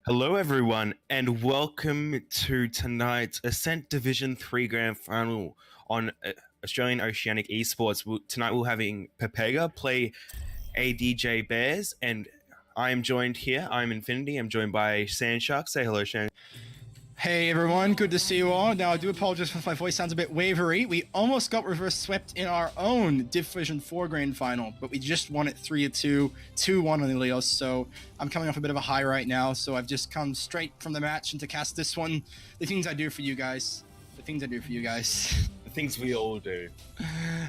Hello, everyone, and welcome to tonight's Ascent Division 3 Grand Final on Australian Oceanic Esports. Tonight we're having Pepega play ADJ Bears, and I'm joined here. I'm Infinity. I'm joined by Sandshark. Say hello, Shan. Hey everyone, good to see you all. Now I do apologize if my voice sounds a bit wavery. We almost got reverse swept in our own Division 4 Grand Final, but we just won it 3-2, 2-1 on the Leos, so I'm coming off a bit of a high right now, so I've just come straight from the match and to cast this one. The things I do for you guys. The things I do for you guys. The things we all do.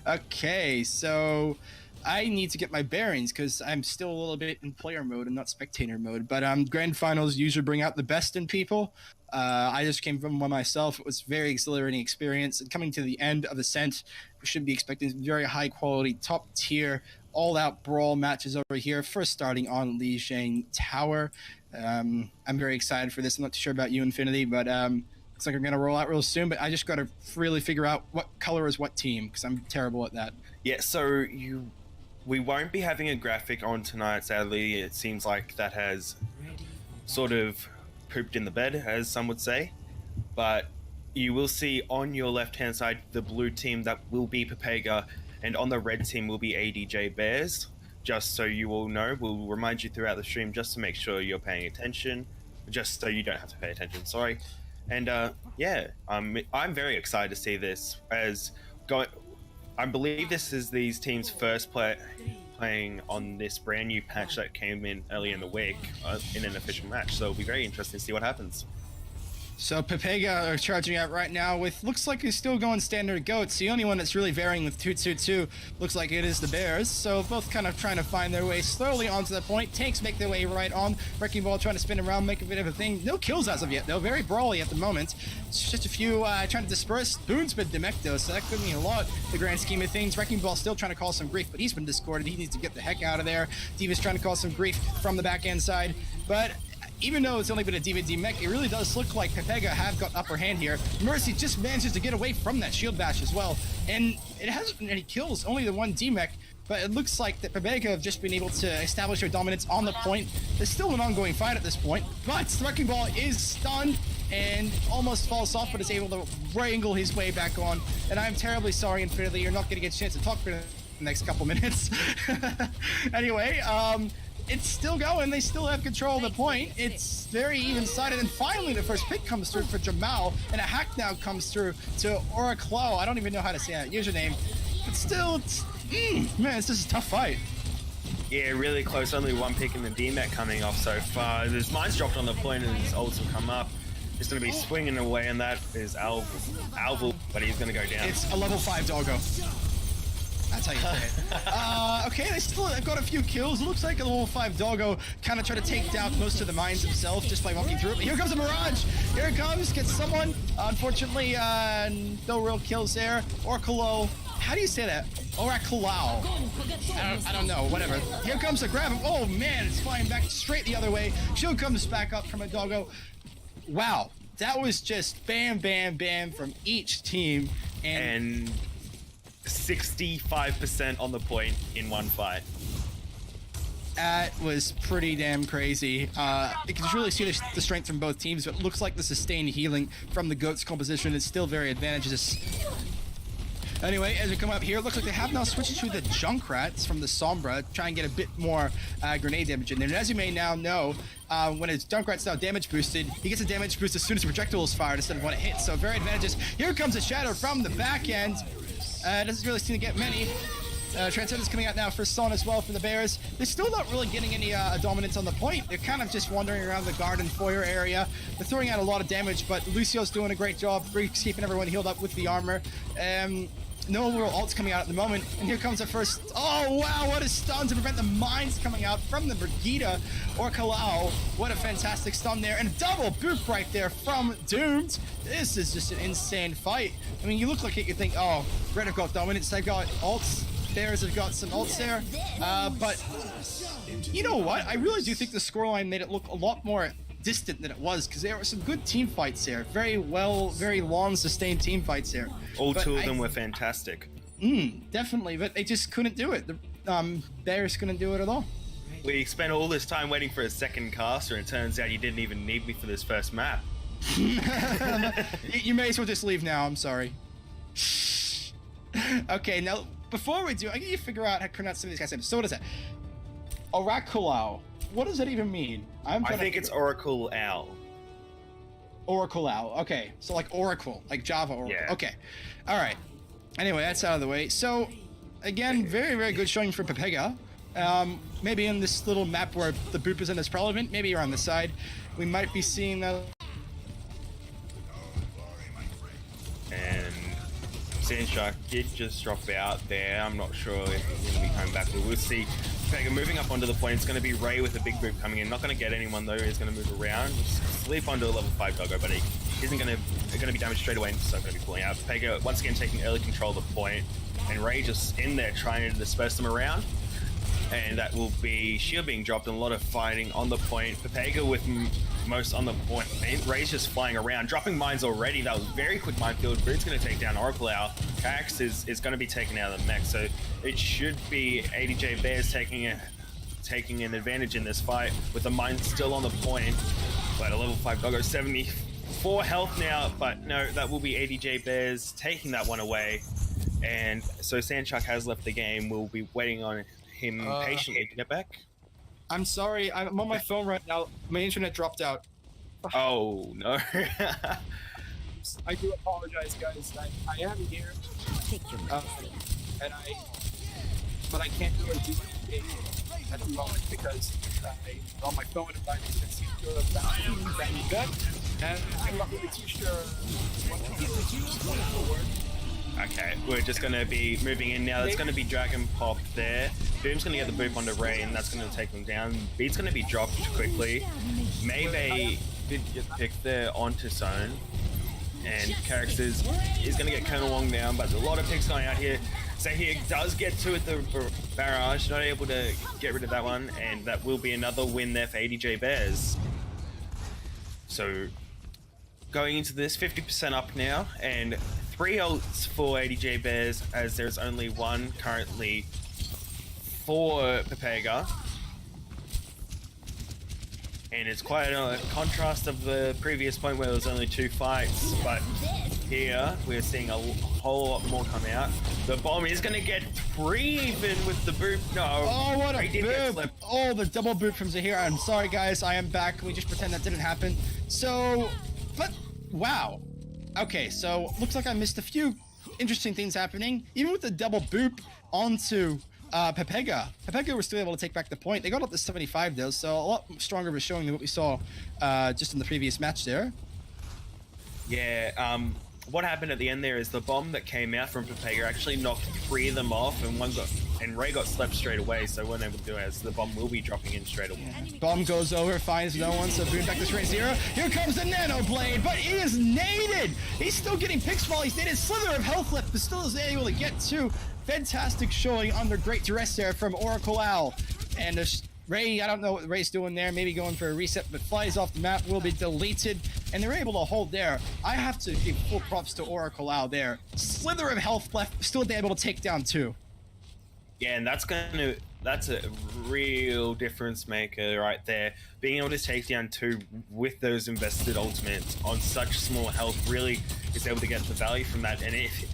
Okay, so I need to get my bearings because I'm still a little bit in player mode and not spectator mode, but Grand Finals usually bring out the best in people. I just came from one myself. It was a very exhilarating experience. And coming to the end of Ascent, we should be expecting very high quality, top tier, all-out brawl matches over here. First starting on Lijiang Tower. I'm very excited for this. I'm not too sure about you, Infinity, but Looks like I'm gonna roll out real soon, but I just gotta really figure out what color is what team because I'm terrible at that. Yeah, so we won't be having a graphic on tonight, sadly. It seems like that has sort of pooped in the bed, as some would say. But you will see on your left-hand side the blue team that will be Pepega, and on the red team will be ADJ Bears. Just so you all know, we'll remind you throughout the stream just to make sure you're paying attention, just so you don't have to pay attention, sorry. And yeah, I'm very excited to see this I believe this is these teams' first playing on this brand new patch that came in early in the week in an official match. So it'll be very interesting to see what happens. So Pepega are charging out right now with, looks like he's still going standard goats. The only one that's really varying with 2-2-2 looks like it is the Bears. So both kind of trying to find their way slowly onto the point. Tanks make their way right on. Wrecking Ball trying to spin around, make a bit of a thing. No kills as of yet, though. Very brawly at the moment. It's just a few trying to disperse. Boon's been demek though, so that could mean a lot in the grand scheme of things. Wrecking Ball still trying to cause some grief, but he's been discorded. He needs to get the heck out of there. Diva's trying to cause some grief from the back end side, but even though it's only been a Diva D-Mech, it really does look like Pepega have got upper hand here. Mercy just manages to get away from that shield bash as well. And it hasn't been any kills, only the one D-Mech. But it looks like that Pepega have just been able to establish their dominance on the point. There's still an ongoing fight at this point, but the Wrecking Ball is stunned and almost falls off, but is able to wrangle his way back on. And I'm terribly sorry, Infinity, you're not going to get a chance to talk for the next couple minutes. Anyway, it's still going. They still have control of the point. It's very even-sided. And finally, the first pick comes through for Jamal, and a hack now comes through to Oraclo. I don't even know how to say that username. But still, it's, man, this is a tough fight. Yeah, really close. Only one pick in the DMAC coming off so far. There's mines dropped on the point, and his ults will come up. He's going to be swinging away, and that is Alval, but he's going to go down. It's a level 5 doggo. That's how you say it. Okay, they still have got a few kills. It looks like a level 5 doggo kind of try to take down most of the mines himself just by walking through it. But here comes a Mirage. Here it comes. Gets someone. Unfortunately, no real kills there. Oraclo. How do you say that? Oraclo. I don't know. Whatever. Here comes the grab. Oh, man. It's flying back straight the other way. Shield comes back up from a doggo. Wow. That was just bam, bam, bam from each team. And 65% on the point in one fight. That was pretty damn crazy. You can really see the strength from both teams, but it looks like the sustained healing from the GOAT's composition is still very advantageous. Anyway, as we come up here, it looks like they have now switched to the Junkrats from the Sombra, try and get a bit more grenade damage in there. And as you may now know, when his Junkrat's now damage boosted, he gets a damage boost as soon as the projectile is fired instead of when it hits. So very advantageous. Here comes a Shadow from the back end. Doesn't really seem to get many. Transcenden's coming out now for Son as well for the Bears. They're still not really getting any dominance on the point. They're kind of just wandering around the garden foyer area. They're throwing out a lot of damage, but Lucio's doing a great job keeping everyone healed up with the armor. No real ults coming out at the moment. And here comes the first. Oh, wow, what a stun to prevent the mines coming out from the Brigida or Kalau. What a fantastic stun there. And a double boop right there from Doomed. This is just an insane fight. I mean, you look like it, you think, oh, Red have got dominance. They've got ults. Bears have got some ults there. But you know what? I really do think the scoreline made it look a lot more distant than it was, because there were some good team fights there. Very long sustained team fights there. All two of them were fantastic. Definitely, but they just couldn't do it. The Bears couldn't do it at all. We spent all this time waiting for a second caster, and it turns out you didn't even need me for this first map. You may as well just leave now, I'm sorry. Okay, now, before we do, I need to figure out how to pronounce some of these guys' names. So what is that? Oraculao. What does that even mean? I think it's Oracle Owl. Oracle Owl. Okay, so like Oracle, like Java Oracle. Yeah. Okay, all right. Anyway, that's out of the way. So, again, very, very good showing for Pepega. Maybe in this little map where the boop isn't as relevant, maybe you're on the side, we might be seeing that. And Sandshark did just drop out there. I'm not sure if he's going to be coming back, but we'll see. Pepega moving up onto the point. It's going to be Ray with a big boop coming in. Not going to get anyone though. He's going to move around. Sleep onto a level 5 doggo, but he isn't going to be damaged straight away, and so going to be pulling out. Pepega once again taking early control of the point, and Ray just in there trying to disperse them around. And that will be shield being dropped and a lot of fighting on the point. Pepega with most on the point. Ray's just flying around, dropping mines already. That was very quick minefield. Boot's going to take down Oracle Owl. Cax is going to be taken out of the mech, so it should be ADJ Bears taking an advantage in this fight with the mine still on the point. But a level 5 doggo, 74 health now, but no, that will be ADJ Bears taking that one away. And so Sandchuck has left the game. We'll be waiting on him patiently to get back. I'm sorry, I'm on my phone right now. My internet dropped out. Oh no. I do apologize, guys. I am here. But I can't really do anything at the moment because I'm on my phone and my internet seems to have been good. And I'm not really too sure what to do. Okay, we're just going to be moving in now. It's going to be Dragon Pop there. Boom's going to get the boop onto Ray, and that's going to take them down. Beat's going to be dropped quickly. Maybe did get picked there onto zone. And Carrix is going to get Colonel Wong down, but there's a lot of picks going out here. So he does get to it, the barrage, not able to get rid of that one, and that will be another win there for ADJ Bears. So going into this, 50% up now, and 3 ults for ADJ Bears, as there's only one currently for Pepega. And it's quite a contrast of the previous point where there was only 2 fights, but here we're seeing a whole lot more come out. The bomb is going to get 3 even with the boop. No. Oh, what a boop. Oh, the double boop from Zahir. I'm sorry, guys. I am back. Can we just pretend that didn't happen? So, but, wow. Okay, so looks like I missed a few interesting things happening. Even with the double boop onto Pepega. Pepega was still able to take back the point. They got up to 75 though, so a lot stronger of a showing than what we saw just in the previous match there. Yeah, what happened at the end there is the bomb that came out from Pepega actually knocked 3 of them off, and Ray got slept straight away, so weren't able to do it, as the bomb will be dropping in straight away. Bomb goes over, finds no one, so Boom back to straight 0. Here comes the Nano Blade, but he is naded! He's still getting picks while he's naded. Slither of health left, but still is able to get 2. Fantastic showing under great duress there from Oracle Owl. And Ray, I don't know what Ray's doing there, maybe going for a reset, but flies off the map, will be deleted, and they're able to hold there. I have to give full props to Oracle Owl there. Slither of health left, still able to take down 2. Yeah, and that's a real difference maker right there. Being able to take down 2 with those invested ultimates on such small health really is able to get the value from that. And if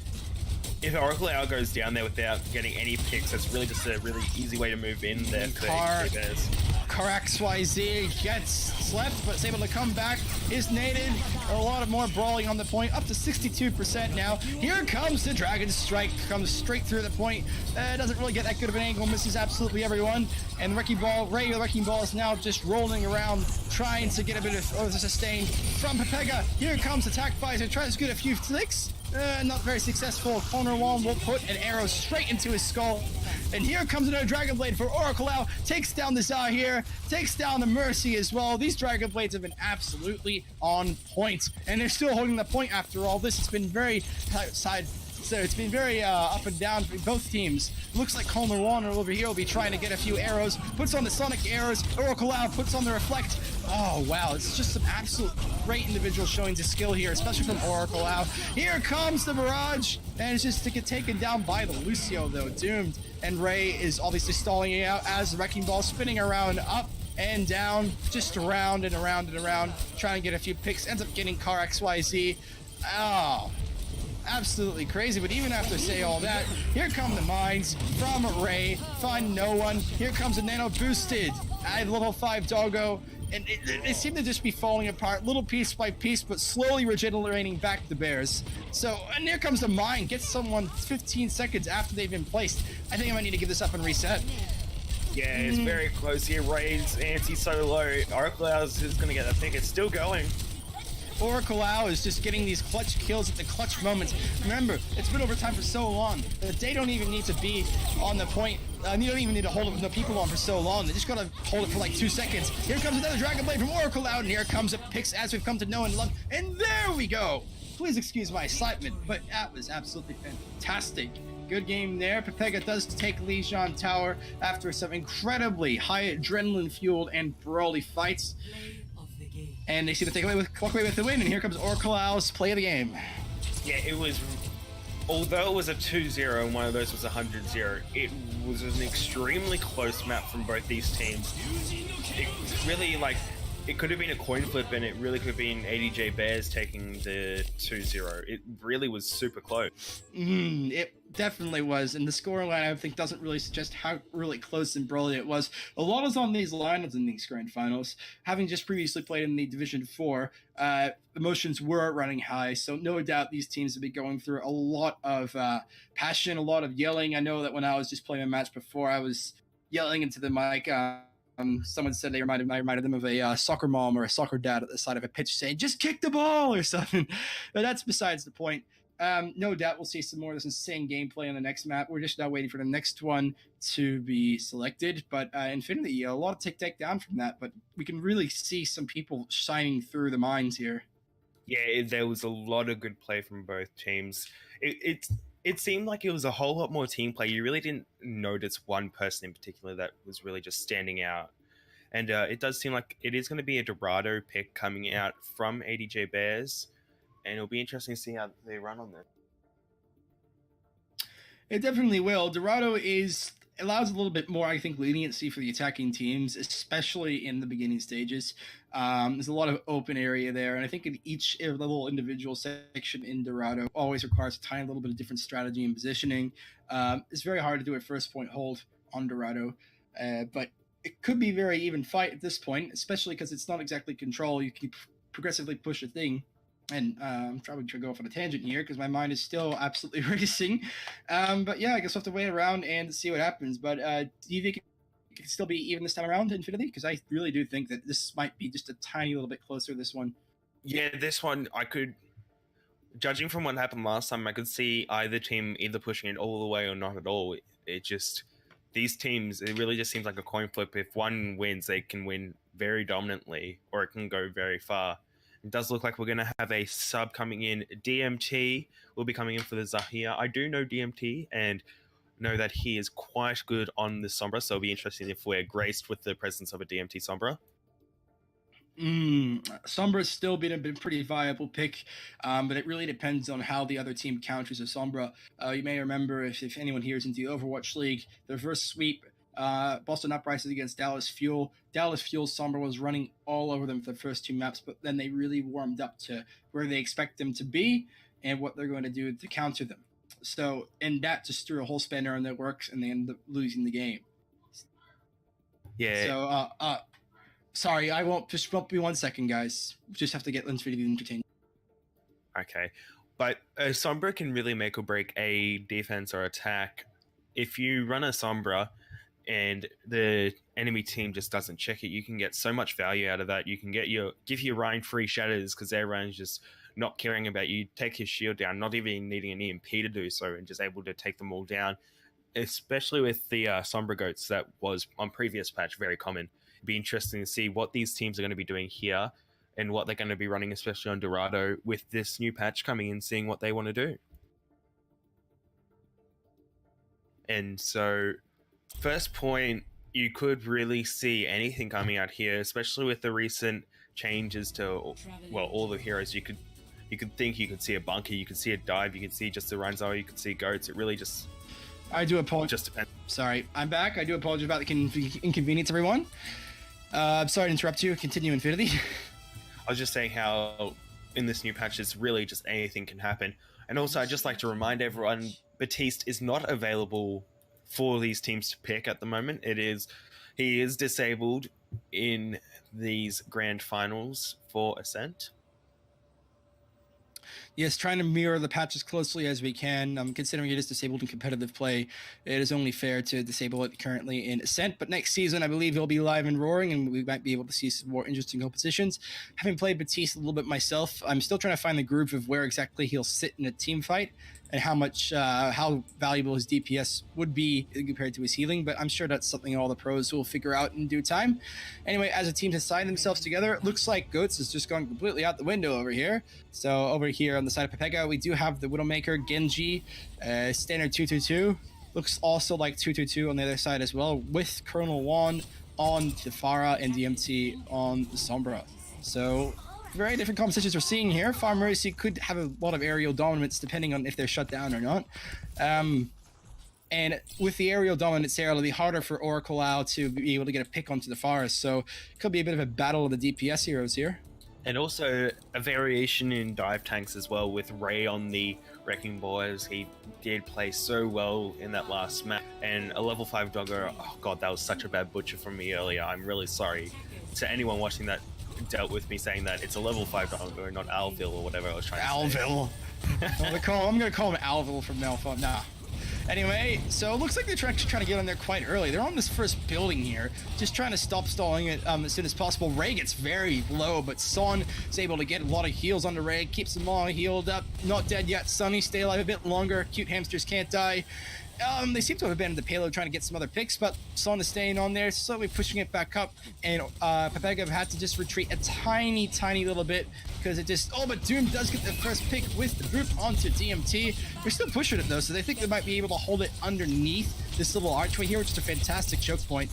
Oracle Owl goes down there without getting any picks, that's really just a really easy way to move in there for Bears. XYZ gets slept, but is able to come back. Is naded. A lot of more brawling on the point, up to 62% now. Here comes the Dragon Strike, comes straight through the point. Doesn't really get that good of an angle, misses absolutely everyone. And the Wrecking Ball, Ray, the Wrecking Ball is now just rolling around, trying to get a bit of sustain from Pepega. Here comes Attack Visor, tries to get a few flicks. Not very successful. Corner Wall will put an arrow straight into his skull. And here comes another Dragon Blade for Oracle Owl. Takes down the Zahir. Takes down the Mercy as well. These Dragon Blades have been absolutely on point. And they're still holding the point after all this. It's been very So it's been very up and down for both teams. Looks like Coleman Warner over here will be trying to get a few arrows. Puts on the Sonic arrows. Oracle Owl puts on the Reflect. Oh, wow. It's just some absolute great individual showing to skill here, especially from Oracle Owl. Here comes the Barrage. And it's just to get taken down by the Lucio, though. Doomed. And Ray is obviously stalling it out as the Wrecking Ball spinning around up and down, just around and around and around, trying to get a few picks. Ends up getting Car XYZ. Oh, absolutely crazy. But even after say all that, here come the mines from Ray. Find no one. Here comes a Nano Boosted at level 5 Doggo. And they seem to just be falling apart little piece by piece, but slowly regenerating back the Bears. So, and here comes the mine. Gets someone 15 seconds after they've been placed. I think I might need to give this up and reset. Yeah, it's very close here. Ray's ante so low. Oracle Owl is going to get the pick. It's still going. Oracle Owl is just getting these clutch kills at the clutch moments. Remember, it's been overtime for so long that they don't even need to be on the point. You don't even need to hold it with no people on for so long. They just gotta hold it for like 2 seconds. Here comes another Dragon Blade from Oracle Owl, and here comes a picks as we've come to know and love. And there we go! Please excuse my excitement, but that was absolutely fantastic. Good game there. Pepega does take Lijian Tower after some incredibly high adrenaline-fueled and brawly fights. Play of the game. And they seem to walk away with the win. And here comes Orcalau's play of the game. Yeah, it was. Although it was a 2-0 and one of those was a 100-0, it was an extremely close map from both these teams. It really, like, it could have been a coin flip and it really could have been ADJ Bears taking the 2-0. It really was super close. It definitely was. And the scoreline, I think, doesn't really suggest how really close and brawly it was. A lot is on these lineups in these grand finals. Having just previously played in the Division 4, emotions were running high. So no doubt these teams have been going through a lot of passion, a lot of yelling. I know that when I was just playing a match before, I was yelling into the mic. Someone said I reminded them of a soccer mom or a soccer dad at the side of a pitch saying, just kick the ball or something. But that's besides the point. No doubt we'll see some more of this insane gameplay on the next map. We're just now waiting for the next one to be selected. But Infinity, a lot of take down from that. But we can really see some people shining through the mines here. Yeah, there was a lot of good play from both teams. It seemed like it was a whole lot more team play. You really didn't notice one person in particular that was really just standing out. And it does seem like it is going to be a Dorado pick coming out from ADJ Bears. And it'll be interesting to see how they run on this. It definitely will. Dorado allows a little bit more, I think, leniency for the attacking teams, especially in the beginning stages. There's a lot of open area there, and I think in each little individual section in Dorado always requires a tiny little bit of different strategy and positioning. It's very hard to do a first point hold on Dorado, but it could be very even fight at this point, especially because it's not exactly control. You can progressively push a thing. And I'm probably trying to go off on a tangent here because my mind is still absolutely racing. But yeah, I guess we'll have to wait around and see what happens. But do you think it can still be even this time around, Infinity? Because I really do think that this might be just a tiny little bit closer, this one. Yeah, this one, I could, judging from what happened last time, I could see either team either pushing it all the way or not at all. It just, these teams, it really just seems like a coin flip. If one wins, they can win very dominantly or it can go very far. It does look like we're going to have a sub coming in. DMT will be coming in for the Zahir. I do know DMT and know that he is quite good on the Sombra, so it'll be interesting if we're graced with the presence of a DMT Sombra. Sombra's still been a pretty viable pick, but it really depends on how the other team counters a Sombra. You may remember, if anyone here is into the Overwatch League, their first sweep, Boston Uprising against Dallas Fuel. Dallas Fuel's Sombra was running all over them for the first two maps, but then they really warmed up to where they expect them to be and what they're going to do to counter them. So, and that just threw a whole spanner in their works, and they ended up losing the game. Yeah. So, sorry, I won't be 1 second, guys. Just have to get Infinity entertained. Okay. But a Sombra can really make or break a defense or attack. If you run a Sombra and the enemy team just doesn't check it, you can get so much value out of that. You can give your Rhine free shatters because their Rhine's just not caring about you. Take his shield down, not even needing an EMP to do so, and just able to take them all down. Especially with the Sombra Goats, that was on previous patch very common. It'd be interesting to see what these teams are going to be doing here and what they're going to be running, especially on Dorado, with this new patch coming in, seeing what they want to do. And so, first point, you could really see anything coming out here, especially with the recent changes to, well, all the heroes. You could think you could see a bunker, you could see a dive, you could see just the Runzo, you could see goats. It really just... I do apologize. Just depends. Sorry, I'm back. I do apologize about the inconvenience, everyone. I'm sorry to interrupt you. Continue, Infinity. I was just saying how in this new patch, it's really just anything can happen. And also, I'd just like to remind everyone, Batiste is not available for these teams to pick at the moment. He is disabled in these grand finals for Ascent. Yes, trying to mirror the patch as closely as we can. Considering it is disabled in competitive play, it is only fair to disable it currently in Ascent. But next season, I believe he'll be live and roaring, and we might be able to see some more interesting compositions. Having played Batiste a little bit myself, I'm still trying to find the groove of where exactly he'll sit in a team fight and how valuable his DPS would be compared to his healing. But I'm sure that's something all the pros will figure out in due time. Anyway, as a team has signed themselves together, it looks like Goats has just gone completely out the window over here. So over here on the side of Pepega, we do have the Widowmaker, Genji, standard 222. Looks also like 222 on the other side as well, with Colonel Juan on the Pharah and DMT on the Sombra. So very different compositions we're seeing here. Farm Mercy could have a lot of aerial dominance depending on if they're shut down or not. And with the aerial dominance there, it'll be harder for Oracle Owl to be able to get a pick onto the forest. So it could be a bit of a battle of the DPS heroes here. And also a variation in dive tanks as well, with Ray on the Wrecking Ball, as he did play so well in that last match. And a level 5 doggo, oh god, that was such a bad butcher from me earlier. I'm really sorry to anyone watching that dealt with me saying that it's a level 5 doggo, not Alville or whatever I was trying to say. Alville. I'm going to call him Alville from now on. Nah. Anyway, so it looks like they're trying to get on there quite early. They're on this first building here, just trying to stop stalling it as soon as possible. Ray gets very low, but Son is able to get a lot of heals on the Ray, keeps them all healed up. Not dead yet. Sunny, stay alive a bit longer. Cute hamsters can't die. They seem to have abandoned the payload trying to get some other picks, but Son is staying on there, slowly pushing it back up, and Pepega have had to just retreat a tiny little bit because it just... Oh, but Doom does get the first pick with the group onto DMT. They're still pushing it though, so they think they might be able to hold it underneath this little archway here, which is a fantastic choke point.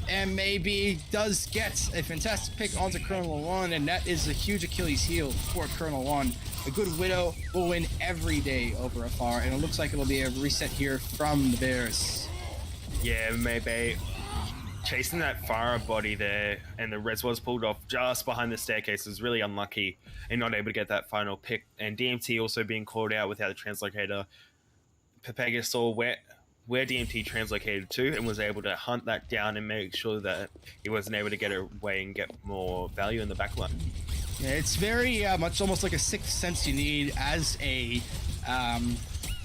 And maybe does get a fantastic pick onto Colonel 1, and that is a huge Achilles heel for Colonel 1. A good Widow will win every day over Afar, and it looks like it'll be a reset here from the Bears. Yeah, maybe chasing that Farah body there, and the res was pulled off just behind the staircase was really unlucky and not able to get that final pick. And DMT also being called out without a translocator. Pepega saw where DMT translocated to and was able to hunt that down and make sure that he wasn't able to get away and get more value in the backline. Yeah, it's very much almost like a sixth sense you need as a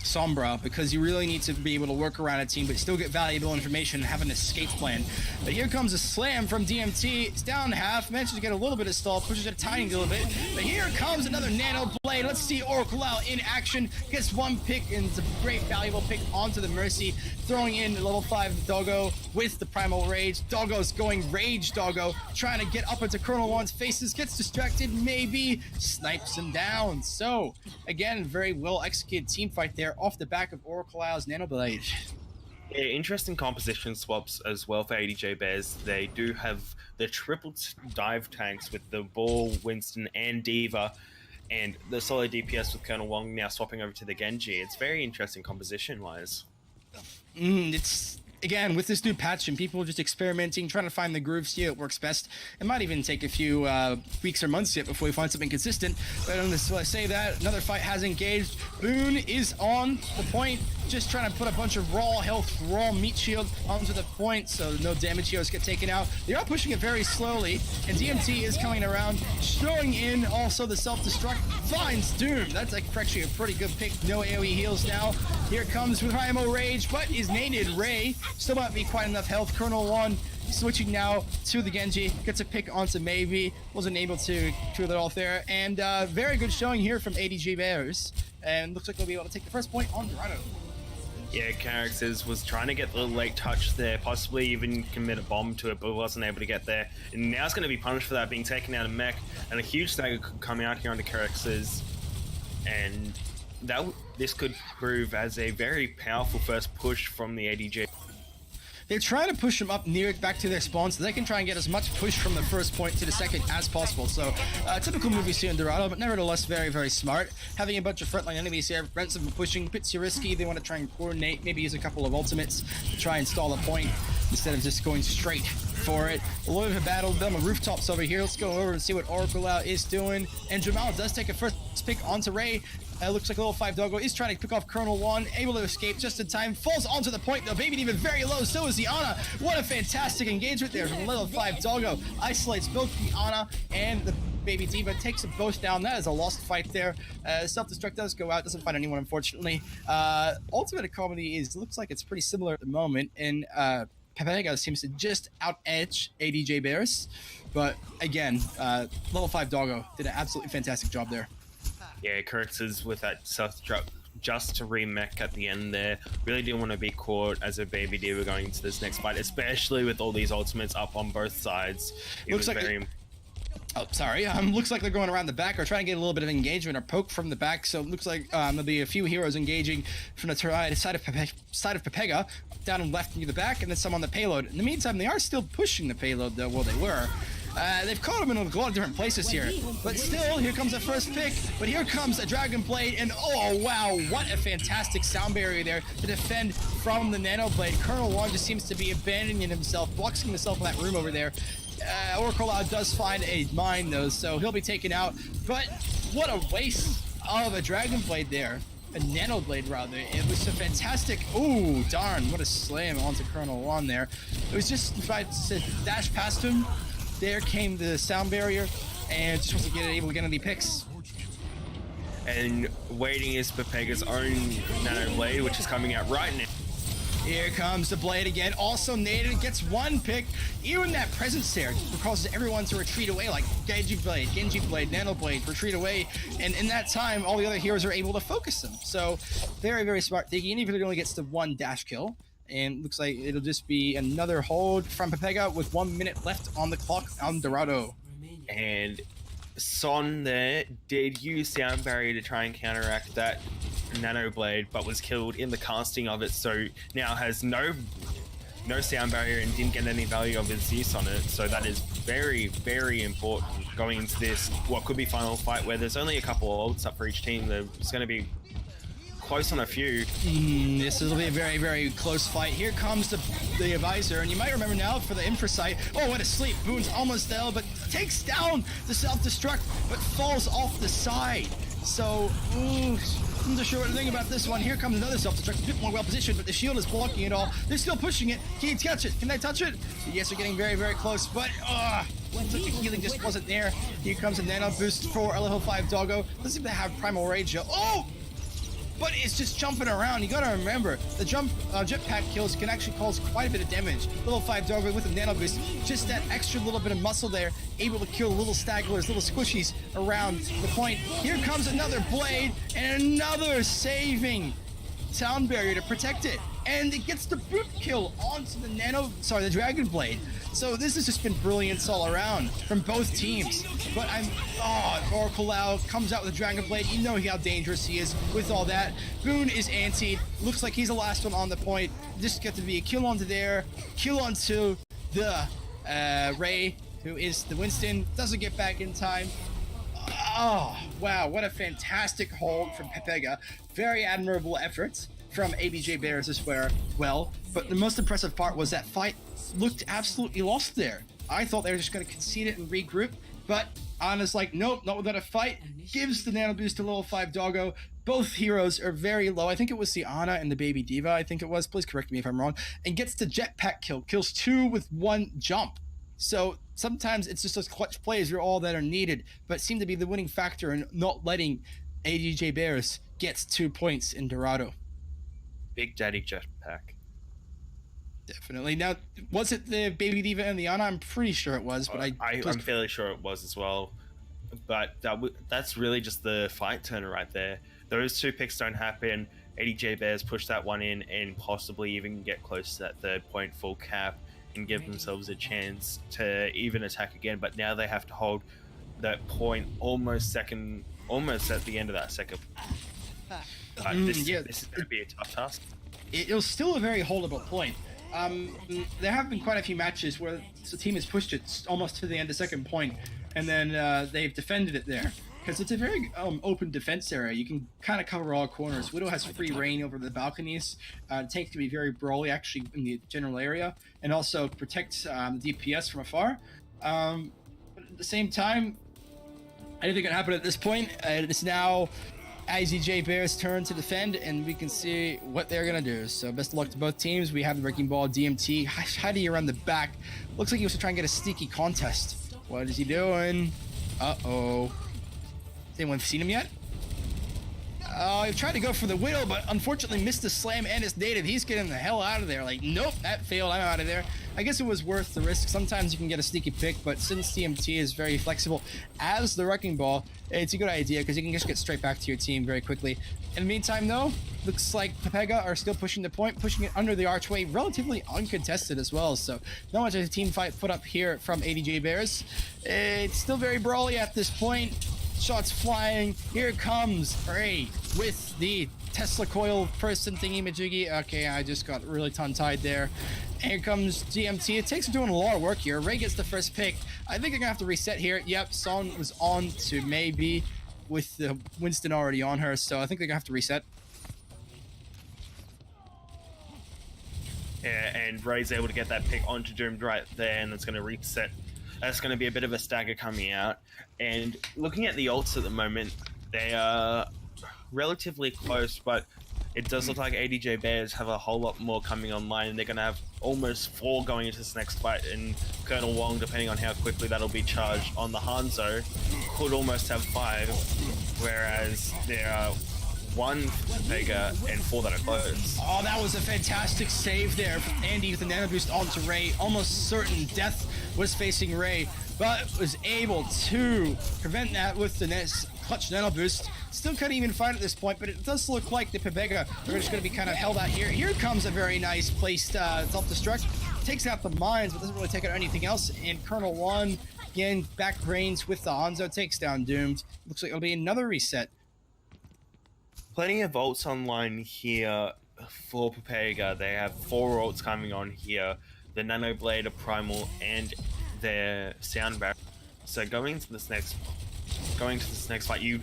Sombra, because you really need to be able to work around a team but still get valuable information and have an escape plan. But here comes a slam from DMT. It's down half, manages to get a little bit of stall, pushes it a tiny little bit, but here comes another nano blade. Let's see Oracle out in action, gets one pick, and it's a great valuable pick onto the Mercy, throwing in the level 5 Doggo with the Primal Rage. Doggo's going Rage Doggo, trying to get up into Colonel 1's faces, gets distracted, maybe snipes him down. So again, very well executed team fight there off the back of Oracle Owl's Nano Blade. Yeah, interesting composition swaps as well for ADJ Bears. They do have the triple dive tanks with the Ball, Winston, and Diva, and the solid DPS with Colonel Wong now swapping over to the Genji. It's very interesting composition-wise. It's... Again, with this new patch and people just experimenting, trying to find the groove, see it works best. It might even take a few weeks or months yet before we find something consistent. But I say that, another fight has engaged. Boone is on the point, just trying to put a bunch of raw health, raw meat shield onto the point so no damage heroes get taken out. They are pushing it very slowly, and DMT is coming around, throwing in also the self-destruct, finds Doom. That's actually a pretty good pick. No AOE heals now. Here comes Primal Rage, but is nated Ray. Still might be quite enough health. Colonel 1 switching now to the Genji, gets a pick onto Maybe, wasn't able to kill it off there, and very good showing here from ADG Bears, and looks like they'll be able to take the first point on Dorado. Yeah, Characters was trying to get the late touch there, possibly even commit a bomb to it, but wasn't able to get there. And now it's going to be punished for that, being taken out of mech, and a huge stagger could come out here onto Characters, and this could prove as a very powerful first push from the ADG. They're trying to push them up near back to their spawn so they can try and get as much push from the first point to the second as possible. So typical move you see in Dorado, but nevertheless very smart. Having a bunch of frontline enemies here prevents them from pushing, bit too risky. They want to try and coordinate, maybe use a couple of ultimates to try and stall a point instead of just going straight for it. A little bit of a battle on the rooftops over here. Let's go over and see what Oracle out is doing. And Jamal does take a first pick onto Ray. Looks like a level 5 Doggo is trying to pick off Colonel 1, able to escape just in time, falls onto the point though, Baby Diva very low, so is the Ana. What a fantastic engagement there from level 5 Doggo. Isolates both the Ana and the Baby Diva, takes them both down. That is a lost fight there. Self-destruct does go out, doesn't find anyone unfortunately. Ultimate Comedy looks like it's pretty similar at the moment, and Pepega seems to just out-edge ADJ Bears, but again, level 5 Doggo did an absolutely fantastic job there. Yeah, Characters with that self-destruct just to remech at the end there. Really didn't want to be caught as a Baby Diva going into this next fight, especially with all these ultimates up on both sides. Looks like they're going around the back or trying to get a little bit of engagement or poke from the back. So it looks like there'll be a few heroes engaging from the side of Pepega, down and left near the back, and then some on the payload. In the meantime, they are still pushing the payload though. Well, they were. They've caught him in a lot of different places here, but still, here comes the first pick. But here comes a Dragon Blade, and oh wow, what a fantastic sound barrier there to defend from the Nano Blade. Colonel Juan just seems to be abandoning himself, boxing himself in that room over there. Oracle does find a mine though, so he'll be taken out. But what a waste of a Dragon Blade there. A Nano Blade, rather. It was a fantastic... Ooh, darn. What a slam onto Colonel Juan there. It was just, if I said dash past him, there came the sound barrier, and just wasn't able to get any picks. And waiting is Pepega's own Nano Blade, which is coming out right now. Here comes the Blade again, also naded, gets one pick. Even that presence there causes everyone to retreat away, like Genji Blade, Nano Blade, retreat away. And in that time, all the other heroes are able to focus them. So very, very smart thinking, even if it only gets to one dash kill. And looks like it'll just be another hold from Pepega with 1 minute left on the clock on Dorado. And Son there did use Sound Barrier to try and counteract that Nano Blade, but was killed in the casting of it, so now has no Sound Barrier and didn't get any value of his use on it. So that is very, very important going into this, what could be final fight, where there's only a couple of ults up for each team. There's going to be close on a few. This will be a very, very close fight. Here comes the Advisor, and you might remember now for the Infrasight. Oh, what a sleep. Boone's almost there, but takes down the self-destruct, but falls off the side. So, I'm not sure what to think about this one. Here comes another self-destruct, a bit more well-positioned, but the shield is blocking it all. They're still pushing it. Can you touch it? Can they touch it? Yes, they're getting very, very close, but the healing just wasn't there. Here comes a nano boost for a level 5 doggo. Doesn't seem to have primal rage yet. Oh! But it's just jumping around. You gotta remember, the jetpack kills can actually cause quite a bit of damage. Level 5 doggo with a nano boost, just that extra little bit of muscle there, able to kill little stagglers, little squishies around the point. Here comes another blade and another saving sound barrier to protect it. And it gets the brute kill onto the Dragon Blade. So this has just been brilliance all around from both teams. But Oracle Lau comes out with a Dragon Blade. You know how dangerous he is with all that. Boone is antied. Looks like he's the last one on the point. Just got to be a kill onto there, kill onto the Ray, who is the Winston. Doesn't get back in time. Oh, wow, what a fantastic hold from Pepega. Very admirable efforts from ABJ Bears as well. But the most impressive part was that fight looked absolutely lost there. I thought they were just going to concede it and regroup, but Anna's like, nope, not without a fight. Gives the nano boost to level 5 doggo. Both heroes are very low. I think it was the Anna and the Baby Diva, I think it was. Please correct me if I'm wrong. And gets the jetpack kill. Kills 2 with 1 jump. So sometimes it's just those clutch plays are all that are needed, but seem to be the winning factor in not letting ADJ Bears get 2 points in Dorado. Big Daddy Jetpack. Definitely. Now, was it the Baby Diva and the Ana? I'm pretty sure it was, but I'm fairly sure it was as well. But that's really just the fight turner right there. Those 2 picks don't happen. ADJ Bears push that one in and possibly even get close to that 3rd point full cap and give themselves a chance to even attack again. But now they have to hold that point almost at the end of that second. This is going to be a tough task. It was still a very holdable point. There have been quite a few matches where the team has pushed it almost to the end of the 2nd point, and then they've defended it there. Because it's a very open defense area. You can kind of cover all corners. Widow has free reign over the balconies. Tank can be very brawly, actually, in the general area, and also protect DPS from afar. But at the same time, anything can happen at this point. It's now IZJ Bears' turn to defend, and we can see what they're gonna do. So best of luck to both teams. We have the Wrecking Ball DMT hiding around the back. Looks like he was to try and get a sneaky contest. What is he doing? Uh-oh. Has anyone seen him yet? Oh, he tried to go for the Widow, but unfortunately missed the slam and his native. He's getting the hell out of there. Like, nope, that failed. I'm out of there. I guess it was worth the risk. Sometimes you can get a sneaky pick, but since DMT is very flexible as the Wrecking Ball, it's a good idea because you can just get straight back to your team very quickly. In the meantime, though, looks like Pepega are still pushing the point, pushing it under the archway, relatively uncontested as well. So not much of a team fight put up here from ADJ Bears. It's still very brawly at this point. shots flying. Here comes Ray with the Tesla coil person thingy majiggy. Okay, I just got really tongue-tied there. And here comes GMT. It takes him doing a lot of work here. Ray gets the first pick. I think I'm gonna have to reset here. Yep, Son was on to maybe with the Winston already on her, so I think they're gonna have to reset. Yeah, and Ray's able to get that pick onto Doomed right there, and it's going to reset. That's going to be a bit of a stagger coming out. And looking at the ults at the moment, they are relatively close, but it does look like ADJ Bears have a whole lot more coming online, and they're going to have almost 4 going into this next fight. And Colonel Wong, depending on how quickly that'll be charged on the Hanzo, could almost have 5, whereas there are 1 Pepega and 4 that are close. Oh, that was a fantastic save there from Andy with the nano boost onto Ray. Almost certain death was facing Ray, but was able to prevent that with the clutch nano boost. Still couldn't even fight at this point, but it does look like the Pepega are just going to be kind of held out here. Here comes a very nice placed self-destruct. Takes out the mines, but doesn't really take out anything else. And Colonel 1, again, back brains with the Hanzo, takes down Doomed. Looks like it'll be another reset. Plenty of ults online here for Pepega. They have 4 ults coming on here. The Nano Blade, a Primal, and their Sound Barrier. So going to this next fight, you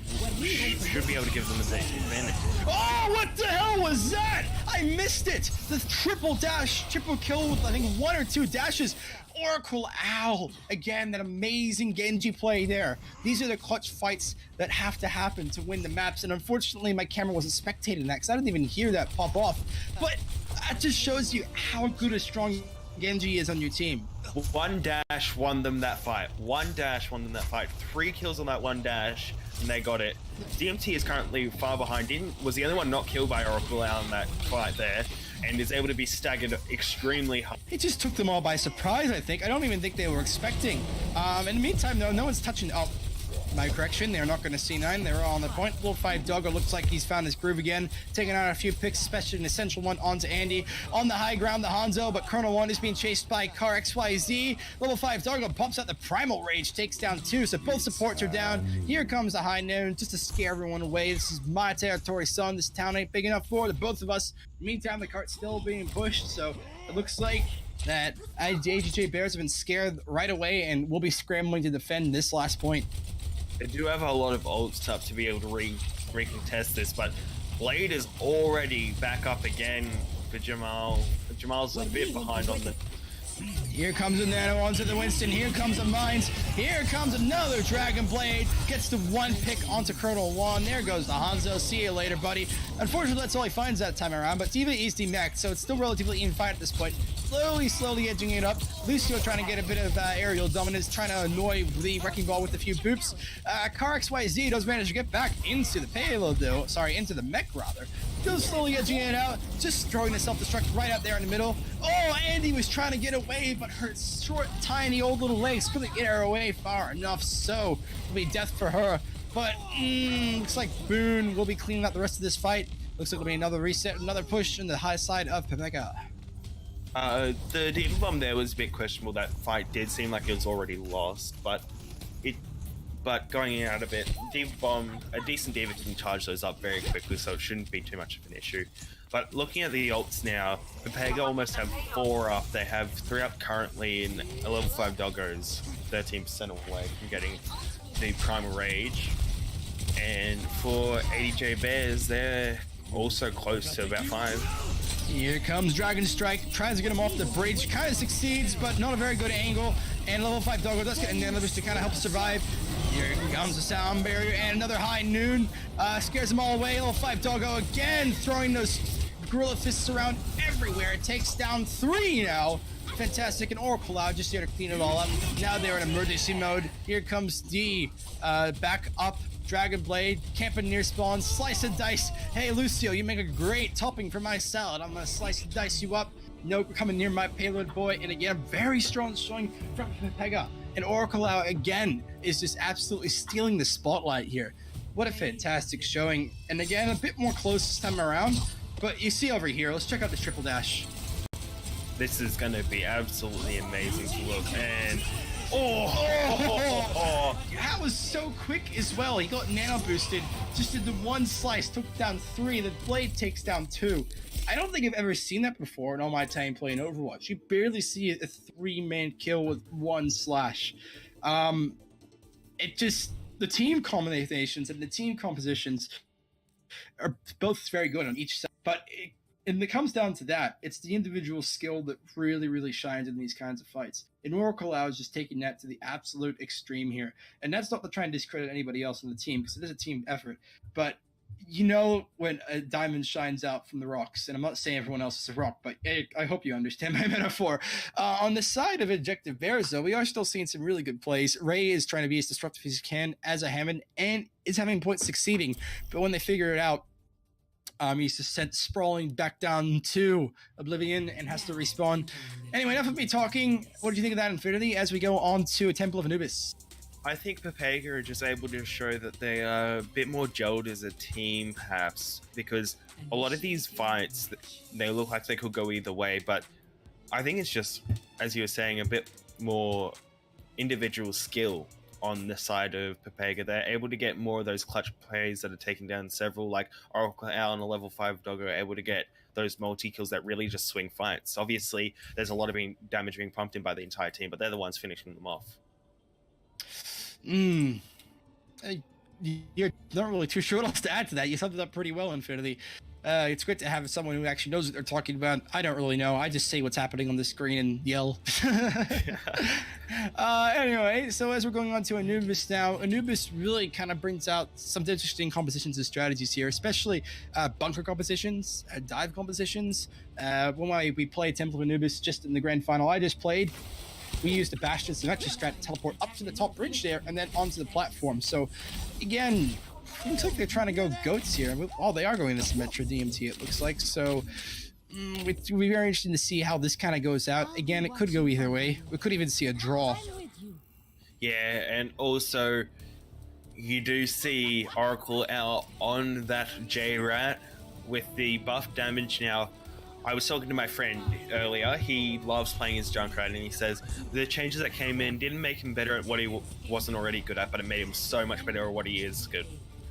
should be able to give them the advantage. Oh, what the hell was that? I missed it! The triple dash, triple kill with I think 1 or 2 dashes. Oracle Owl. Again, that amazing Genji play there. These are the clutch fights that have to happen to win the maps, and unfortunately my camera wasn't spectating that because I didn't even hear that pop off. But that just shows you how good a strong Genji is on your team. 1 dash won them that fight. 1 dash won them that fight. 3 kills on that 1 dash, and they got it. DMT is currently far behind. Was the only one not killed by Oracle Owl in that fight there, and is able to be staggered extremely hard. It just took them all by surprise, I think. I don't even think they were expecting. In the meantime, though, no one's touching... Oh, my correction, they're not going to C9. They're all on the point. Level 5 Doggo looks like he's found his groove again, taking out a few picks, especially an essential one onto Andy. On the high ground, the Hanzo, but Colonel 1 is being chased by Car XYZ. Level 5 Doggo pumps out the Primal Rage, takes down 2, so both supports are down. Here comes the High Noon, just to scare everyone away. This is my territory, son. This town ain't big enough for the both of us. Meantime, the cart's still being pushed, so it looks like that AJJ Bears have been scared right away and will be scrambling to defend this last point. They do have a lot of ults up to be able to recontest this, but Blade is already back up again for Jamal. Jamal's a bit behind on the... Here comes a nano onto the Winston. Here comes the mines. Here comes another Dragon Blade. Gets the 1 pick onto Colonel 1. There goes the Hanzo. See you later, buddy. Unfortunately, that's all he finds that time around, but Diva is demech, so it's still relatively even fight at this point. Slowly edging it up. Lucio trying to get a bit of aerial dominance, trying to annoy the Wrecking Ball with a few boops. Car XYZ does manage to get back into the payload, though. Sorry, into the mech, rather. Still slowly edging it out, just throwing the self-destruct right out there in the middle. Oh, Andy was trying to get away, but her short, tiny, old little legs couldn't get her away far enough, so it'll be death for her. But looks like Boone will be cleaning up the rest of this fight. Looks like it'll be another reset, another push on the high side of Pepega. The Diva Bomb there was a bit questionable. That fight did seem like it was already lost, but going out of it, Diva Bomb, a decent Diva can charge those up very quickly, so it shouldn't be too much of an issue. But looking at the ults now, Pepega almost have 4 up. They have 3 up currently, and a level 5 Doggo's 13% away from getting the Primal Rage. And for ADJ Bears, they're also close to about 5. Here comes Dragon Strike, tries to get him off the bridge, kind of succeeds, but not a very good angle. And level 5 Doggo does get a nano boost to kind of help survive. Here comes the Sound Barrier and another High Noon. Scares them all away. Level 5 Doggo again throwing those gorilla fists around everywhere. It takes down 3 now. Fantastic, and Oracle out just here to clean it all up. Now they're in emergency mode. Here comes D, back up. Dragon Blade, camping near spawn, slice and dice. Hey Lucio, you make a great topping for my salad. I'm gonna slice and dice you up. No coming near my payload boy. And again, very strong showing from Pepega. And Oracle out again is just absolutely stealing the spotlight here. What a fantastic showing. And again, a bit more close this time around. But you see over here, let's check out this triple dash. This is going to be absolutely amazing to look. And Oh! That was so quick as well. He got nano boosted, just did the one slice, took down 3. The blade takes down 2. I don't think I've ever seen that before in all my time playing Overwatch. You barely see a 3-man kill with 1 slash. The team combinations and the team compositions are both very good on each side, but and it comes down to that. It's the individual skill that really, really shines in these kinds of fights. And Oracle Out is just taking that to the absolute extreme here. And that's not to try and discredit anybody else on the team, because it is a team effort. But you know when a diamond shines out from the rocks, and I'm not saying everyone else is a rock, but I hope you understand my metaphor. On the side of Objective Bears, though, we are still seeing some really good plays. Ray is trying to be as disruptive as he can as a Hammond, and is having points succeeding. But when they figure it out, he's just sent sprawling back down to Oblivion and has to respawn. Anyway, enough of me talking. What did you think of that, Infinity, as we go on to a Temple of Anubis? I think Pepega are just able to show that they are a bit more gelled as a team, perhaps, because a lot of these fights, they look like they could go either way, but I think it's just, as you were saying, a bit more individual skill on the side of Pepega. They're able to get more of those clutch plays that are taking down several, like Oracle Al and a level 5 dog are able to get those multi-kills that really just swing fights. Obviously, there's a lot of damage being pumped in by the entire team, but they're the ones finishing them off. You're not really too sure what else to add to that. You summed it up pretty well, Infinity. It's great to have someone who actually knows what they're talking about. I don't really know. I just say what's happening on the screen and yell. Anyway, so as we're going on to Anubis now, Anubis really kind of brings out some interesting compositions and strategies here, especially bunker compositions, dive compositions. When we played Temple of Anubis just in the grand final I just played, we used the Bastion Symmetry strat to teleport up to the top bridge there and then onto the platform. So, again, looks like they're trying to go goats here. Oh, they are going to Symmetra DMT, it looks like. So, it'll be very interesting to see how this kind of goes out. Again, it could go either way. We could even see a draw. Yeah, and also, you do see Oracle out on that J-Rat with the buff damage now. I was talking to my friend earlier. He loves playing his Junkrat, and he says the changes that came in didn't make him better at what he wasn't already good at, but it made him so much better at what he is good.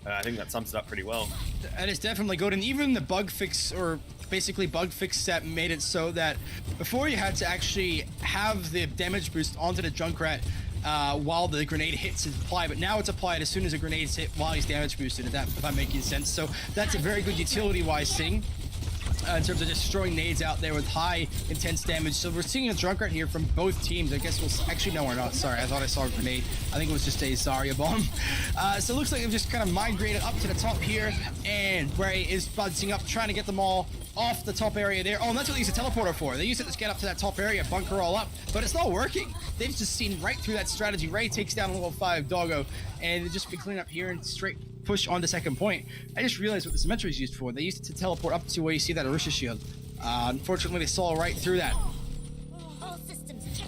I think that sums it up pretty well. That is definitely good, and even the bug fix, or basically bug fix set, made it so that before you had to actually have the damage boost onto the Junkrat while the grenade hits is applied, but now it's applied as soon as a grenade's hit while he's damage boosted, if I'm making sense. So that's a very good utility-wise thing. In terms of just throwing nades out there with high intense damage. So we're seeing a Junkrat here from both teams. I guess we'll actually, no, we're not. Sorry, I thought I saw a grenade. I think it was just a Zarya bomb. So it looks like they've just kind of migrated up to the top here, and Ray is buzzing up, trying to get them all off the top area there. Oh, and that's what they used the teleporter for. They used it to get up to that top area, bunker all up, but it's not working. They've just seen right through that strategy. Ray takes down a level 5 doggo, and just be cleaning up here and straight push on the second point. I just realized what the Symmetry is used for. They used it to teleport up to where you see that Arusha shield. Unfortunately, they saw right through that.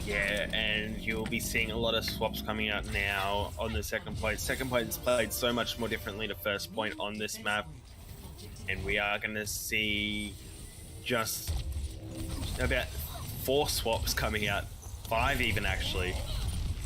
Yeah, and you'll be seeing a lot of swaps coming out now on the second point. Second point is played so much more differently to first point on this map, and we are going to see just about 4 swaps coming out, 5 even actually.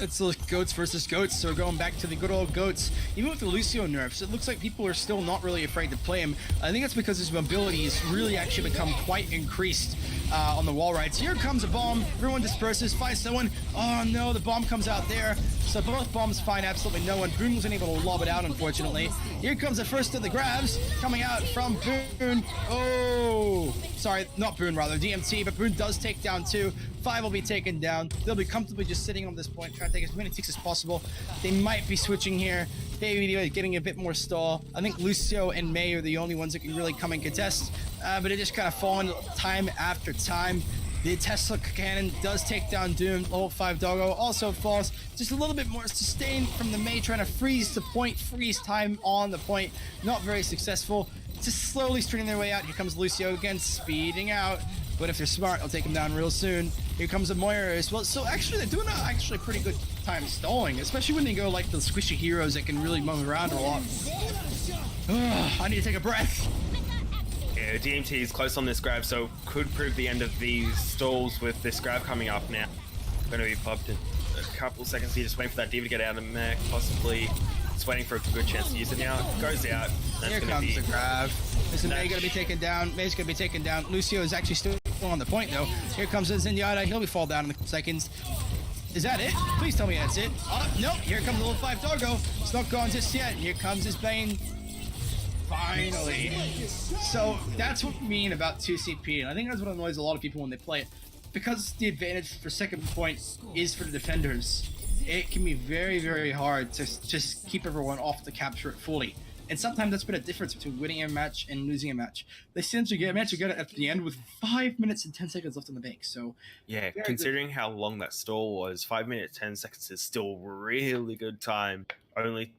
It's the goats versus goats, so we're going back to the good old goats. Even with the Lucio nerfs, it looks like people are still not really afraid to play him. I think it's because his mobility has really actually become quite increased on the wall rides. Here comes a bomb, everyone disperses, finds someone. Oh no, the bomb comes out there. So both bombs find absolutely no one. Boone wasn't able to lob it out, unfortunately. Here comes the first of the grabs, coming out from Boone. Oh, sorry, not Boone, rather, DMT, but Boone does take down 2. 5 will be taken down. They'll be comfortably just sitting on this point, trying to take as many ticks as possible. They might be switching here. Maybe getting a bit more stall. I think Lucio and May are the only ones that can really come and contest, but it just kind of fallen time after time. The Tesla cannon does take down Doom. Level 5 doggo also falls. Just a little bit more sustained from the May, trying to freeze the point, freeze time on the point. Not very successful. Just slowly stringing their way out. Here comes Lucio again, speeding out. But if they're smart, I'll take him down real soon. Here comes a Moira as well. So actually, they're doing a pretty good time stalling, especially when they go like the squishy heroes that can really move around a lot. I need to take a breath. Yeah, DMT is close on this grab, so could prove the end of these stalls with this grab coming up now. Going to be popped in. a couple seconds here, just waiting for that D.Va to get out of the mech, possibly just waiting for a good chance to use it now. Goes out. That's Here comes the grab. This is May gonna be taken down. May's gonna be taken down. Lucio is actually still on the point though. Here comes the Zenyatta. He'll be fall down in the seconds. Is that it? Please tell me that's it. Oh, no. Here comes the little 5 doggo. It's not gone just yet. Here comes his Bane. Finally. So that's what we mean about 2CP. And I think that's what annoys a lot of people when they play it. Because the advantage for second point is for the defenders, it can be very, very hard to just keep everyone off to capture it fully. And sometimes that's been a difference between winning a match and losing a match. They seem to get a match together at the end with 5 minutes and 10 seconds left on the bank. So yeah, considering how long that stall was, 5 minutes 10 seconds is still really good time. Only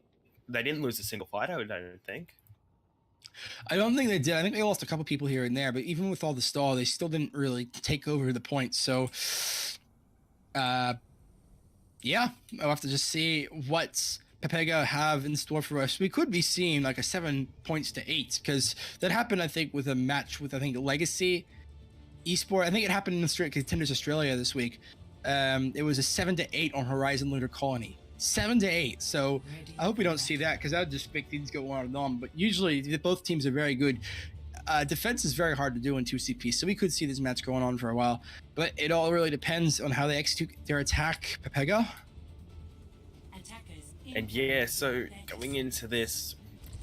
they didn't lose a single fight, I don't think. I don't think they did. I think they lost a couple people here and there, but even with all the stall, they still didn't really take over the point. So, yeah, I'll have to just see what Pepega have in store for us. We could be seeing like a 7 points to 8 because that happened, I think, with a match with, I think, Legacy Esport. I think it happened in Contenders Australia this week. It was a 7 to 8 on Horizon Lunar Colony. 7 to 8. So I hope we don't see that because that would just make things go on and on. But usually both teams are very good. Defense is very hard to do in 2CP, so we could see this match going on for a while. But it all really depends on how they execute their attack, Pepega. And yeah, so going into this,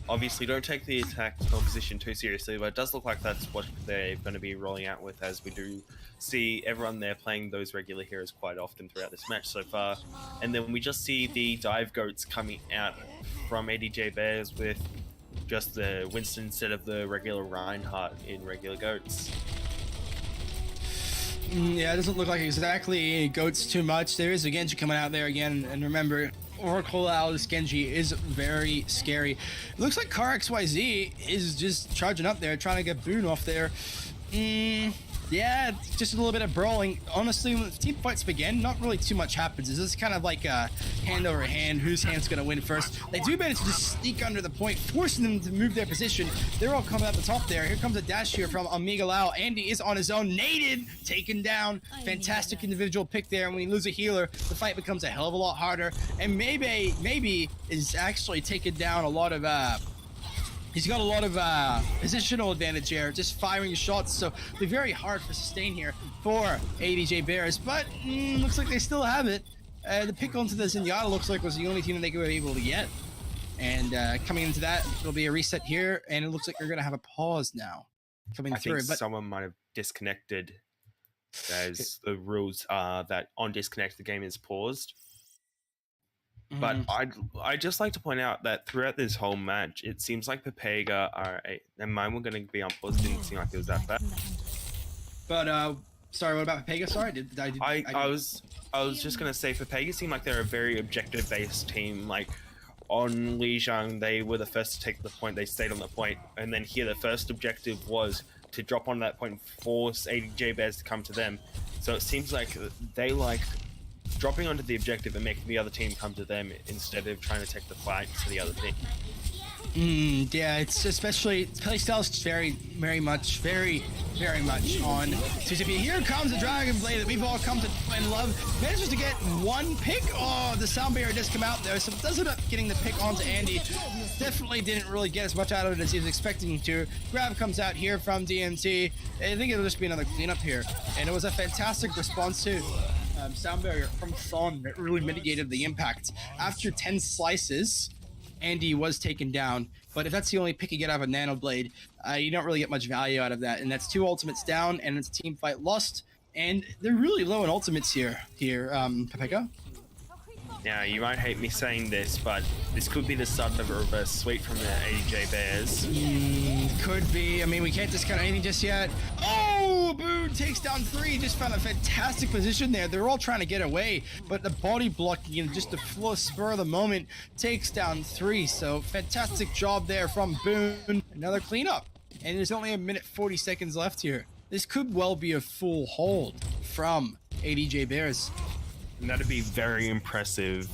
obviously don't take the attack composition too seriously, but it does look like that's what they're going to be rolling out with, as we do see everyone there playing those regular heroes quite often throughout this match so far. And then we just see the dive goats coming out from ADJ Bears with just the Winston instead of the regular Reinhardt in regular goats. Yeah, it doesn't look like exactly goats too much. There is a Genji coming out there again, and remember, Oracle Alice Genji is very scary. It looks like Car XYZ is just charging up there, trying to get Boone off there. Yeah, just a little bit of brawling. Honestly, when team fights begin, not really too much happens. It's just kind of like a hand over hand, whose hand's gonna win first. They do manage to just sneak under the point, forcing them to move their position. They're all coming up the top there. Here comes a dash here from Amiga Lau. Andy is on his own, naded, taken down. Fantastic individual pick there. And when you lose a healer, the fight becomes a hell of a lot harder. And maybe is actually taking down a lot of he's got a lot of positional advantage here, just firing shots, so it'll be very hard for sustain here for ADJ Bears, but looks like they still have it. The pick onto the Zenyatta looks like was the only team that they were able to get. And coming into that, there'll be a reset here, and it looks like they're going to have a pause now coming through. I think someone might have disconnected, as the rules are that on disconnect the game is paused. But I'd just like to point out that throughout this whole match, it seems like Pepega and mine were going to be on pause. Didn't seem like it was that bad. But sorry, what about Pepega? Sorry, I was just going to say Pepega seemed like they're a very objective-based team. Like on Lijiang, they were the first to take the point. They stayed on the point, and then here the first objective was to drop on that point and force ADJ Bears to come to them. So it seems like they like dropping onto the objective and making the other team come to them instead of trying to take the fight to the other team. Yeah, it's especially playstyle is very much on 2CP. Here comes the Dragon Blade that we've all come to and love. Manages to get one pick. Oh, the sound barrier does come out there, so it does end up getting the pick onto Andy. Definitely didn't really get as much out of it as he was expecting to. Grab comes out here from DMT. I think it'll just be another cleanup here, and it was a fantastic response to sound barrier from Thon that really mitigated the impact. After 10 slices, Andy was taken down, but if that's the only pick you get out of a Nano Blade, you don't really get much value out of that. And that's 2 ultimates down, and it's a team fight lost, and they're really low in ultimates here, Pepega. Now, you might hate me saying this, but this could be the start of a reverse sweep from the AJ Bears. Could be. I mean, we can't discount anything just yet. Oh, Boone takes down 3. Just found a fantastic position there. They're all trying to get away, but the body blocking and just the flow spur of the moment takes down 3. So fantastic job there from Boone. Another cleanup. And there's only 1:40 seconds left here. This could well be a full hold from ADJ Bears. And that'd be very impressive.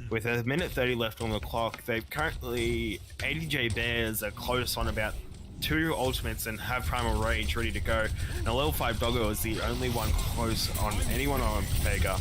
With 1:30 left on the clock, they've currently, ADJ Bears are close on about 2 ultimates and have Primal Rage ready to go. And a level 5 Doggo is the only one close on anyone on Pepega.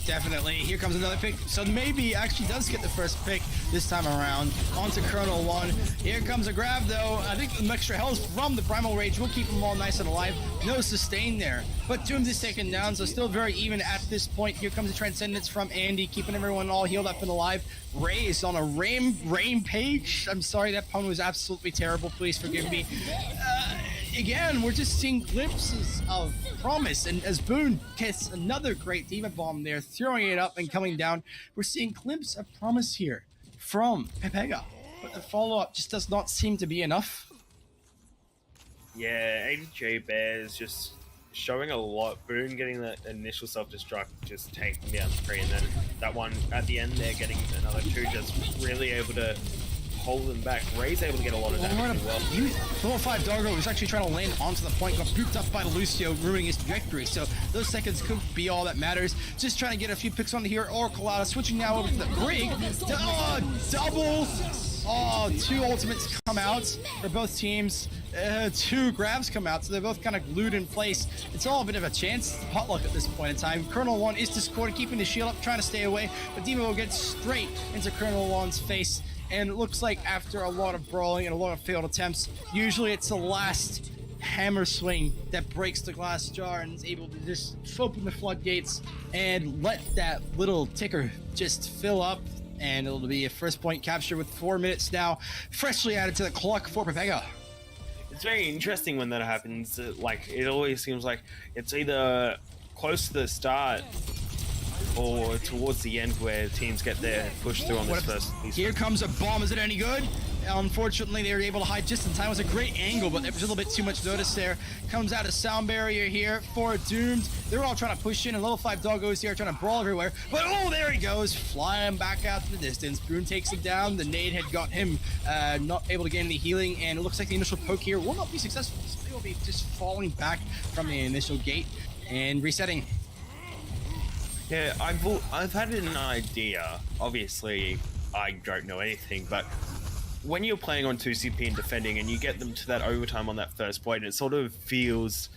Definitely. Here comes another pick. So maybe actually does get the first pick this time around. Onto Colonel 1. Here comes a grab, though. I think the extra health from the Primal Rage will keep them all nice and alive. No sustain there. But Doomed is taken down, so still very even at this point. Here comes the Transcendence from Andy, keeping everyone all healed up and alive. Ray is on a rampage. I'm sorry, that pun was absolutely terrible. Please forgive me. Again, we're just seeing glimpses of promise, and as Boone gets another great Diva Bomb there, throwing it up and coming down, we're seeing glimpse of promise here from Pepega, but the follow-up just does not seem to be enough. Yeah, AJ Bears just showing a lot. Boone getting that initial self-destruct, just taking down 3, and then that one at the end there getting another 2, just really able to hold them back. Ray's able to get a lot of damage as well. Level 5 Doggo was actually trying to land onto the point, got booped up by Lucio, ruining his trajectory. So those seconds could be all that matters. Just trying to get a few picks onto here. Oracle out, switching now over to the Brig. Double! Oh, 2 ultimates come out for both teams. 2 grabs come out, so they're both kind of glued in place. It's all a bit of a chance potluck at this point in time. Colonel 1 is discorded, keeping the shield up, trying to stay away, but Diva will get straight into Colonel 1's face. And it looks like after a lot of brawling and a lot of failed attempts, usually it's the last hammer swing that breaks the glass jar and is able to just open the floodgates and let that little ticker just fill up. And it'll be a first point capture with 4 minutes now freshly added to the clock for Pepega. It's very interesting when that happens. Like, it always seems like it's either close to the start or towards the end where teams get their push through on this first piece. Here comes a bomb. Is it any good? Unfortunately, they were able to hide just in time. It was a great angle, but there was a little bit too much notice there. Comes out a sound barrier here for Doomed. They're all trying to push in, and level 5 Doggos here trying to brawl everywhere. But oh, there he goes, flying back out to the distance. Boone takes him down. The nade had got him not able to gain any healing, and it looks like the initial poke here will not be successful. So they will be just falling back from the initial gate and resetting. Yeah, I've had an idea. Obviously, I don't know anything, but when you're playing on 2CP and defending and you get them to that overtime on that first point, it sort of feels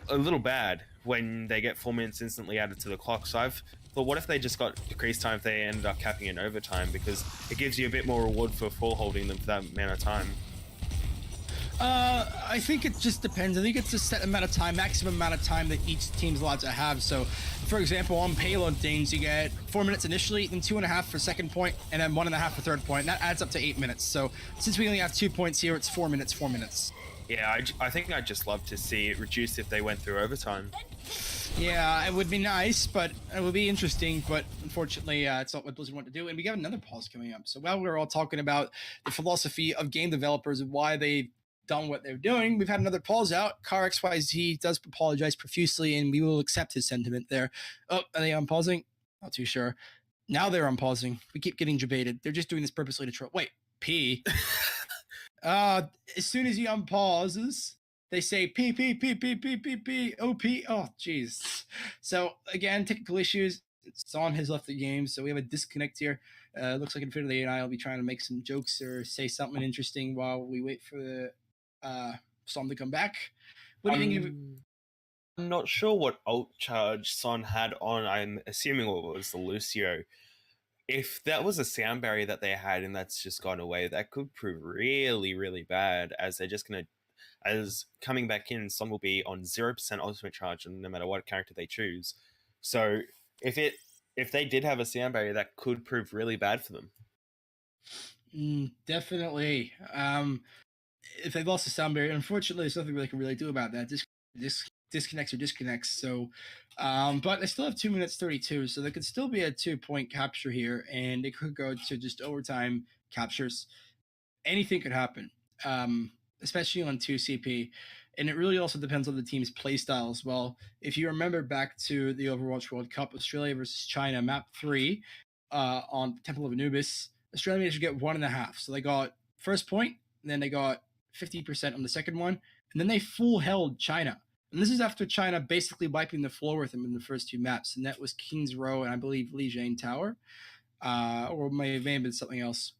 a little bad when they get 4 minutes instantly added to the clock. So I've thought, what if they just got decreased time if they ended up capping in overtime, because it gives you a bit more reward for full holding them for that amount of time. I think it just depends. I think it's a set amount of time, maximum amount of time that each team's allowed to have. So, for example, on payload things, you get 4 minutes initially, then 2.5 for second point, and then 1.5 for third point. And that adds up to 8 minutes. So, since we only have 2 points here, it's 4 minutes, 4 minutes. Yeah, I think I'd just love to see it reduced if they went through overtime. Yeah, it would be nice, but it would be interesting. But unfortunately, it's not what Blizzard want to do. And we got another pause coming up. So while we're all talking about the philosophy of game developers and why they done what they're doing, we've had another pause out. Car XYZ does apologize profusely, and we will accept his sentiment there. Oh, are they unpausing? Not too sure. Now they're unpausing. We keep getting debated. They're just doing this purposely to troll. Wait, P. As soon as he unpauses, they say P P P P P P P O P. Oh, jeez. So again, technical issues. Son has left the game, so we have a disconnect here. Looks like Infinity and I will be trying to make some jokes or say something interesting while we wait for the Son to come back. What do you think of it? I'm not sure what ult charge Son had on. I'm assuming it was the Lucio. If that was a sound barrier that they had and that's just gone away, that could prove really, really bad, as they're just going to, as coming back in, Son will be on 0% ultimate charge no matter what character they choose. So if they did have a sound barrier, that could prove really bad for them. Definitely. If they've lost the sound barrier, unfortunately, there's nothing they can really do about that. Disconnects or disconnects. So, but they still have 2 minutes 32, so there could still be a 2-point capture here, and it could go to just overtime captures. Anything could happen, especially on 2CP. And it really also depends on the team's playstyle as well. If you remember back to the Overwatch World Cup, Australia versus China, map 3 on Temple of Anubis, Australia managed to get 1.5. So they got first point, and then they got 50% on the second one, and then they full held China. And this is after China basically wiping the floor with them in the first 2 maps, and that was King's Row and I believe Lijiang Tower, or may have been something else.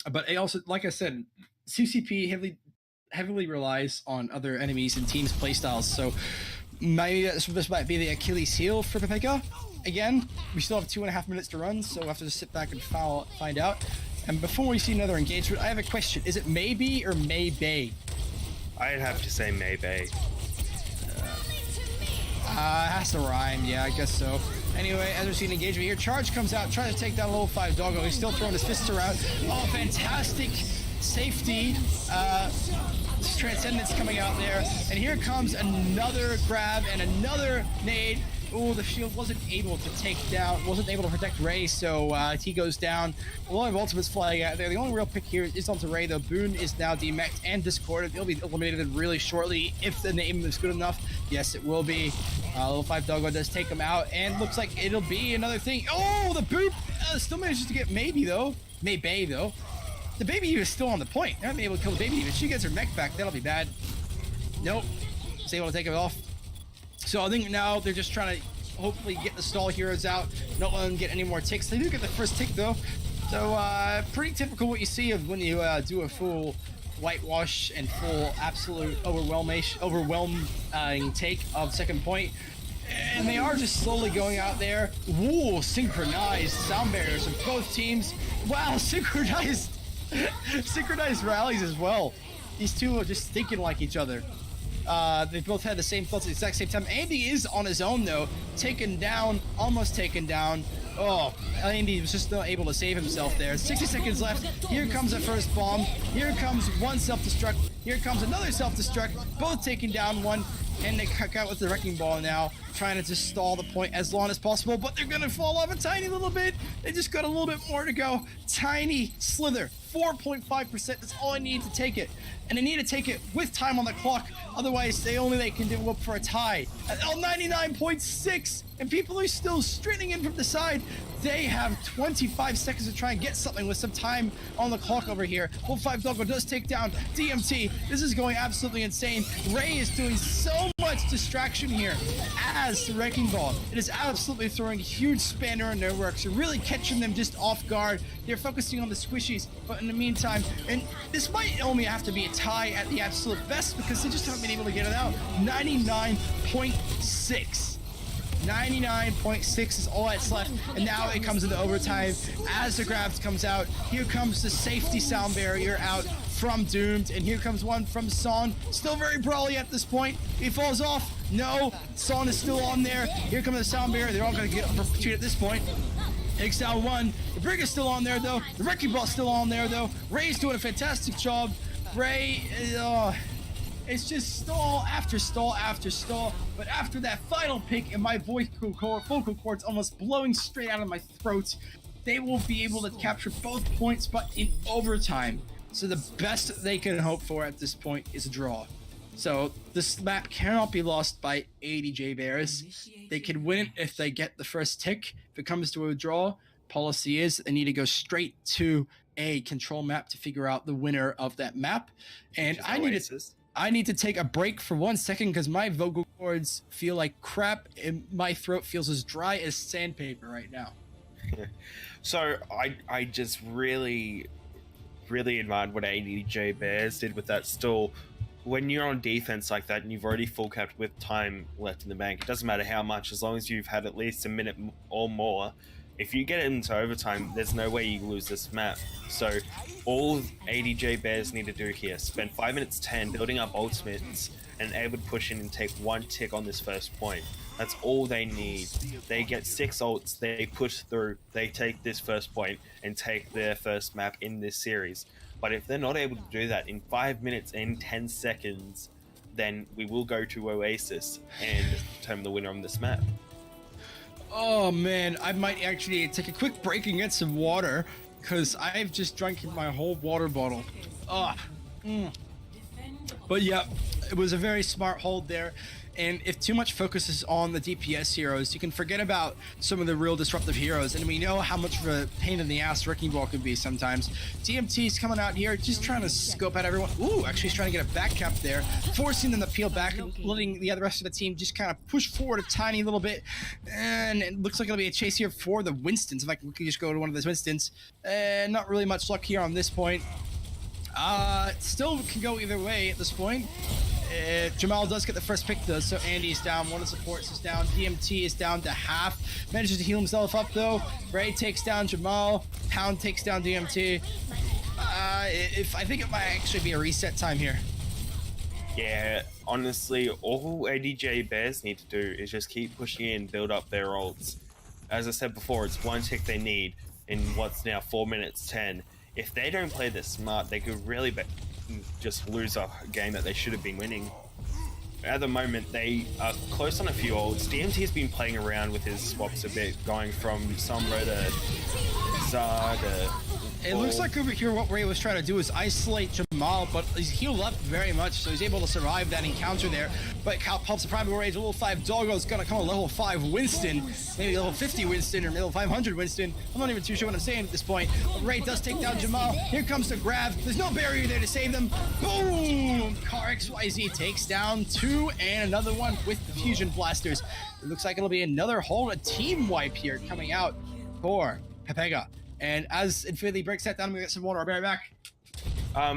But it also, like I said, CCP heavily relies on other enemies and teams' playstyles. So maybe this might be the Achilles heel for Pepega. Again, we still have 2.5 minutes to run, so we'll have to just sit back and find out. And before we see another engagement, I have a question. Is it maybe or maybe? I'd have to say maybe. It has to rhyme, yeah, I guess so. Anyway, as we see an engagement here, Charge comes out, trying to take down level 5 Doggo. He's still throwing his fists around. Oh, fantastic safety. Transcendence coming out there. And here comes another grab and another nade. Oh, the shield wasn't able to protect Ray, so he goes down. A lot of ultimates flying out there. The only real pick here is onto Ray, though. Boone is now demeched and discorded. He'll be eliminated really shortly if the name is good enough. Yes, it will be. Level 5 Doggo does take him out, and looks like it'll be another thing. Oh, the boop! Still manages to get Maybe, though. Maybe, though. The baby is still on the point. They're not able to kill the baby. If she gets her mech back, that'll be bad. Nope. She's able to take it off. So I think now they're just trying to hopefully get the stall heroes out, not let them get any more ticks. They do get the first tick though. So pretty typical what you see of when you do a full whitewash and full absolute overwhelming take of second point. And they are just slowly going out there. Woo, synchronized sound barriers from both teams. Wow, synchronized rallies as well. These two are just thinking like each other. They both had the same thoughts at the exact same time. Andy is on his own though, taken down, almost taken down. Oh, Andy was just not able to save himself there. 60 seconds left. Here comes a first bomb. Here comes one self-destruct. Here comes another self-destruct. Both taking down one. And they cut out with the wrecking ball now, trying to just stall the point as long as possible, but they're gonna fall off a tiny little bit. They just got a little bit more to go. Tiny slither, 4.5%. That's all I need to take it. And they need to take it with time on the clock. Otherwise, they can do up for a tie. At 99.6, and people are still straining in from the side. They have 25 seconds to try and get something with some time on the clock over here. Level 5 Doggo does take down DMT. This is going absolutely insane. Ray is doing so much distraction here as the wrecking ball. It is absolutely throwing a huge spanner in their works. You're really catching them just off guard. They're focusing on the squishies, but in the meantime, and this might only have to be a tie at the absolute best because they just haven't been able to get it out. 99.6. 99.6 is all that's left, and now it comes into overtime as the grabs comes out. Here comes the safety sound barrier out from Doomed, and here comes one from Son. Still very brawly at this point. He falls off. No, Son is still on there. Here comes the sound barrier. They're all going to get perpetuated at this point. Takes down one. The Brig is still on there though. The wrecking ball's still on there though. Ray's doing a fantastic job. Ray, it's just stall after stall after stall. But after that final pick and my vocal cords almost blowing straight out of my throat, they will be able to capture both points, but in overtime. So the best they can hope for at this point is a draw. So this map cannot be lost by ADJ Bears. They can win it if they get the first tick. If it comes to a draw, policy is they need to go straight to a control map to figure out the winner of that map. And I need to take a break for 1 second because my vocal cords feel like crap and my throat feels as dry as sandpaper right now. So I just really admired what ADJ Bears did with that stall. When you're on defense like that and you've already full capped with time left in the bank, it doesn't matter how much, as long as you've had at least a minute or more. If you get into overtime, there's no way you lose this map. So all ADJ Bears need to do here, spend 5 minutes 10 building up ultimates and able to push in and take one tick on this first point. That's all they need. They get 6 ults, they push through, they take this first point and take their first map in this series. But if they're not able to do that in 5 minutes and 10 seconds, then we will go to Oasis and determine the winner on this map. Oh man, I might actually take a quick break and get some water because I've just drank my whole water bottle. But yeah, it was a very smart hold there. And if too much focus is on the DPS heroes, you can forget about some of the real disruptive heroes. And we know how much of a pain in the ass Wrecking Ball can be sometimes. DMT's coming out here, just trying to scope out everyone. Ooh, actually he's trying to get a back cap there, forcing them to peel back and letting the rest of the team just kind of push forward a tiny little bit. And it looks like it'll be a chase here for the Winstons. If I can just go to one of those Winstons. Not really much luck here on this point. Still can go either way at this point. Jamal does get the first pick though, so Andy's down, one of the supports is down, DMT is down to half, manages to heal himself up though. Ray takes down Jamal, Pound takes down DMT. I think it might actually be a reset time here. Yeah, honestly, all ADJ Bears need to do is just keep pushing in, build up their ults. As I said before, it's one tick they need in what's now 4 minutes 10. If they don't play this smart, they could really just lose a game that they should have been winning. At the moment, they are close on a few ults. DMT has been playing around with his swaps a bit, going from Sombra to Zard to... It looks like over here what Ray was trying to do is isolate Jamal, but he's healed up very much, so he's able to survive that encounter there. But Pulps of Primal Rage, level 5 Doggo is gonna come a level 5 Winston, maybe level 50 Winston or level 500 Winston. I'm not even too sure what I'm saying at this point. But Ray does take down Jamal. Here comes the grab. There's no barrier there to save them. Boom! Car XYZ takes down 2 and another one with the Fusion Blasters. It looks like it'll be another whole team wipe here coming out for Pepega. And as Infinity breaks that down, I'm gonna get some water. I'll be right back.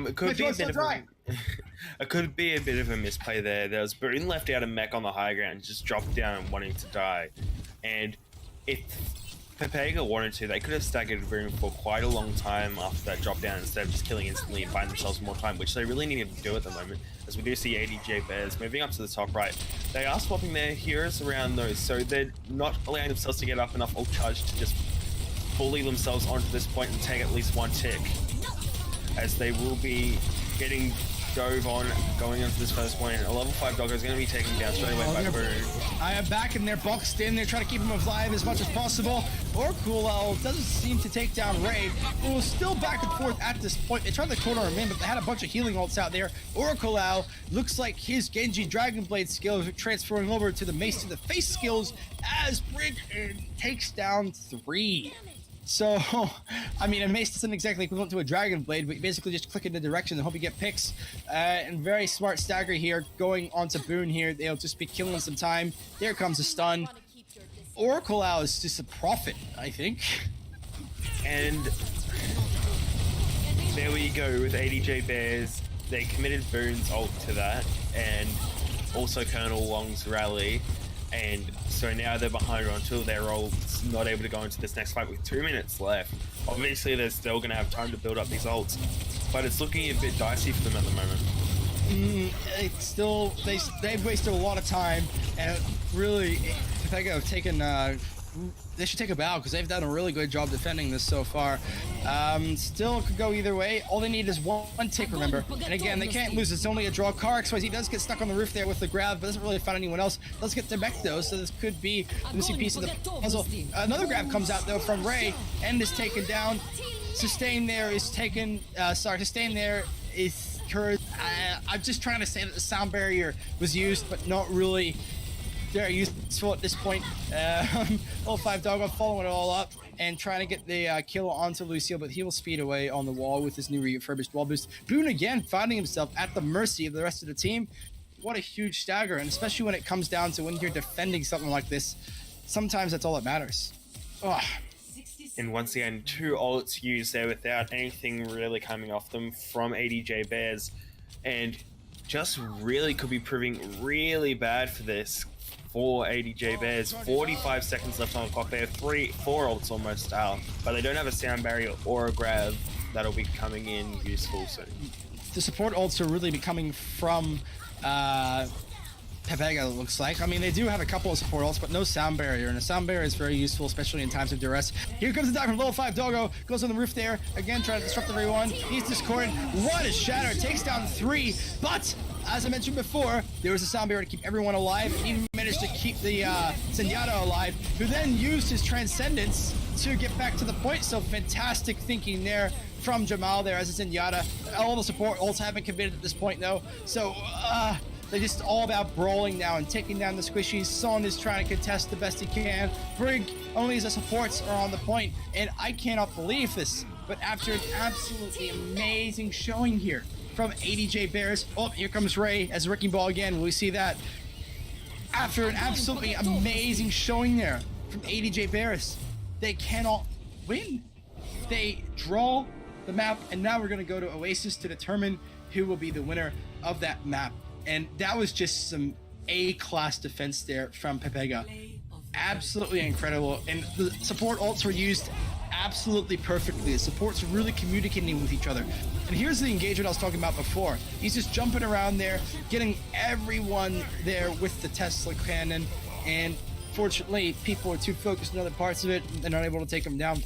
It could be a bit of it could be a bit of a misplay there. There was Boone left out a mech on the high ground, just dropped down wanting to die. And if Pepega wanted to, they could have staggered Boone for quite a long time after that drop down instead of just killing instantly and buying themselves more time, which they really needed to do at the moment. As we do see ADJ Bears moving up to the top right. They are swapping their heroes around those, so they're not allowing themselves to get up enough ult charge to just bully themselves onto this point and take at least one tick, as they will be getting dove on going into this first point. A level 5 Doggo is going to be taken down straight away by Boone. I am back and they're boxed in. They're trying to keep him alive as much as possible. Cool doesn't seem to take down Ray, who was still back and forth at this point. They tried to corner him in, but they had a bunch of healing ults out there. Oracle looks like his Genji Dragon Blade skills are transferring over to the Mace to the Face skills as Brig takes down 3. So, I mean, a mace isn't exactly equivalent to a dragon blade, but you basically just click in the direction and hope you get picks. And very smart stagger here, going onto Boone here. They'll just be killing some time. There comes a stun. Oracle is just a prophet, I think. And there we go with ADJ Bears. They committed Boone's ult to that, and also Colonel Wong's rally. And so now they're behind until they're all not able to go into this next fight with 2 minutes left. Obviously, they're still going to have time to build up these ults, but it's looking a bit dicey for them at the moment. It's still, they've wasted a lot of time, and really, if I go taken, they should take a bow because they've done a really good job defending this so far. Still could go either way. All they need is one tick, remember. And again, they can't lose. It's only a draw. Car XYZ does get stuck on the roof there with the grab, but doesn't really find anyone else. Does get the mech though, so this could be the missing piece of the puzzle. Another grab comes out though from Ray, and is taken down. Sustain there is taken. Sustain there is cursed. I'm just trying to say that the sound barrier was used, but not really. They're useful at this point. Level 5 Doggo following it all up and trying to get the kill onto Lucille, but he will speed away on the wall with his new refurbished wall boost. Boone again finding himself at the mercy of the rest of the team. What a huge stagger, and especially when it comes down to when you're defending something like this, sometimes that's all that matters. Oh. And once again, 2 ults used there without anything really coming off them from ADJ Bears, and just really could be proving really bad for this. For ADJ Bears, 45 seconds left on the clock. They have 4 ults almost out, but they don't have a sound barrier or a grab that'll be coming in useful soon. The support ults are really becoming from Pepega, it looks like. I mean, they do have a couple of support ults, but no sound barrier, and a sound barrier is very useful, especially in times of duress. Here comes the dive from level 5 Doggo, goes on the roof there, again trying to disrupt everyone. He's discorded. What a shatter, takes down 3, but as I mentioned before, there was a sound barrier to keep everyone alive, and even managed to keep the Zenyatta alive, who then used his Transcendence to get back to the point. So fantastic thinking there from Jamal there as a Zenyatta. All the support ults have been committed at this point though, so they're just all about brawling now and taking down the squishies. Son is trying to contest the best he can. Brig, only as the supports are on the point, and I cannot believe this, but after an absolutely amazing showing here from ADJ Bears. Oh, here comes Ray as a wrecking ball again. Will we see that? After an absolutely amazing showing there from ADJ Bears, they cannot win. They draw the map, and now we're going to go to Oasis to determine who will be the winner of that map. And that was just some A-class defense there from Pepega. Absolutely incredible. And the support ults were used absolutely perfectly. The supports are really communicating with each other. And here's the engagement I was talking about before. He's just jumping around there, getting everyone there with the Tesla cannon. And fortunately, people are too focused on other parts of it and they're not able to take him down.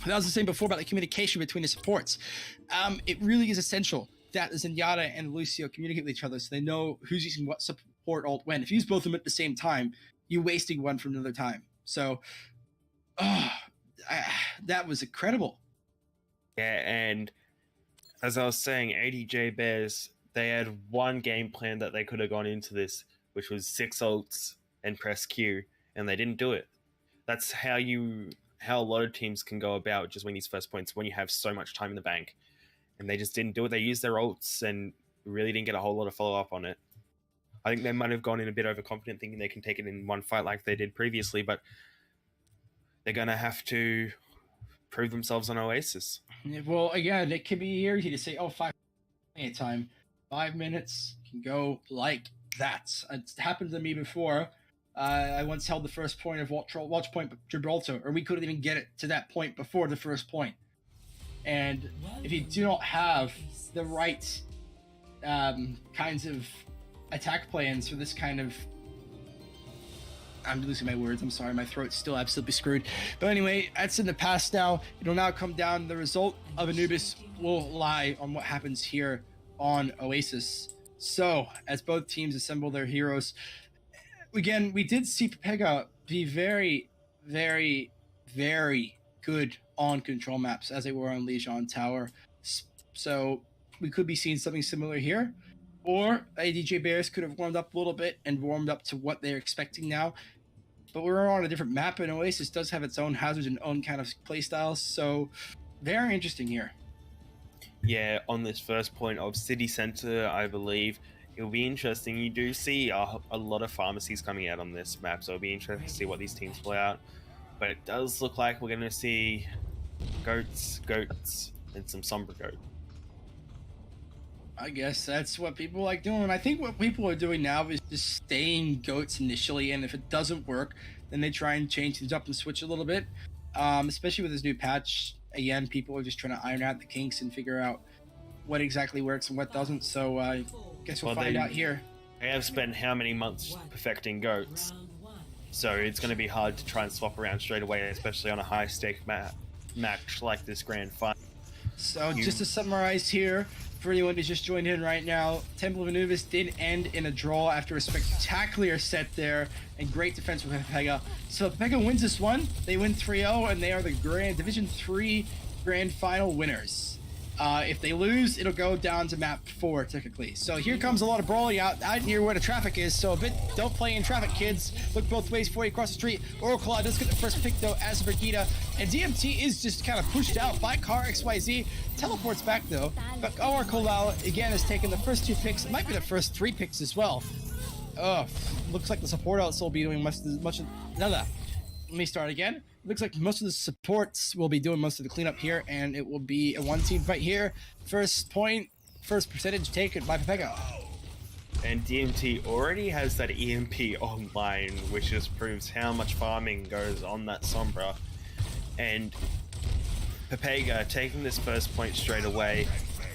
And I was saying before about the communication between the supports. It really is essential that Zenyatta and Lucio communicate with each other so they know who's using what support ult when. If you use both of them at the same time, you're wasting one for another time. So, that was incredible. Yeah, and as I was saying, ADJ Bears, they had one game plan that they could have gone into this, which was 6 ults and press Q, and they didn't do it. That's how a lot of teams can go about just winning these first points when you have so much time in the bank. And they just didn't do it. They used their ults and really didn't get a whole lot of follow-up on it. I think they might have gone in a bit overconfident, thinking they can take it in one fight like they did previously, but they're going to have to prove themselves on Oasis. Well, again, it can be easy to say, 5 minute time. 5 minutes can go like that. It's happened to me before. I once held the first point of Watch Point Gibraltar, or we couldn't even get it to that point before the first point. And if you do not have the right kinds of attack plans for this kind of... I'm losing my words. I'm sorry. My throat's still absolutely screwed. But anyway, that's in the past now. It'll now come down. The result of Anubis will lie on what happens here on Oasis. So, as both teams assemble their heroes, again, we did see Pepega be very, very, very good on control maps as they were on Lijiang Tower. So, we could be seeing something similar here. Or ADJ Bears could have warmed up a little bit and warmed up to what they're expecting now. But we're on a different map, and Oasis does have its own hazards and own kind of playstyles. So, very interesting here. Yeah, on this first point of City Center, I believe it'll be interesting. You do see a lot of pharmacies coming out on this map, so it'll be interesting to see what these teams play out. But it does look like we're going to see goats, and some Sombra goat. I guess that's what people like doing. I think what people are doing now is just staying goats initially, and if it doesn't work, then they try and change things up and switch a little bit. Especially with this new patch, again, people are just trying to iron out the kinks and figure out what exactly works and what doesn't. So I guess we'll find out here. They have spent how many months perfecting goats, so it's going to be hard to try and swap around straight away, especially on a high-stake match like this grand final. So just to summarize here, for anyone who's just joined in right now, Temple of Anubis did end in a draw after a spectacular set there and great defense with Pepega. So Pepega wins this one. They win 3-0, and they are the Division 3 Grand Final winners. If they lose, it'll go down to map 4, technically. So here comes a lot of brawling out near where the traffic is. So don't play in traffic, kids. Look both ways before you cross the street. Oracle does get the first pick, though, as Brigida. And DMT is just kind of pushed out by Car XYZ. Teleports back, though. But Oracle, again, has taken the first 2 picks. It might be the first 3 picks as well. Looks like the support outs will be doing much. Let me start again. Looks like most of the supports will be doing most of the cleanup here, and it will be a 1-team fight here. First percentage taken by Pepega. And DMT already has that EMP online, which just proves how much farming goes on that Sombra. And Pepega taking this first point straight away.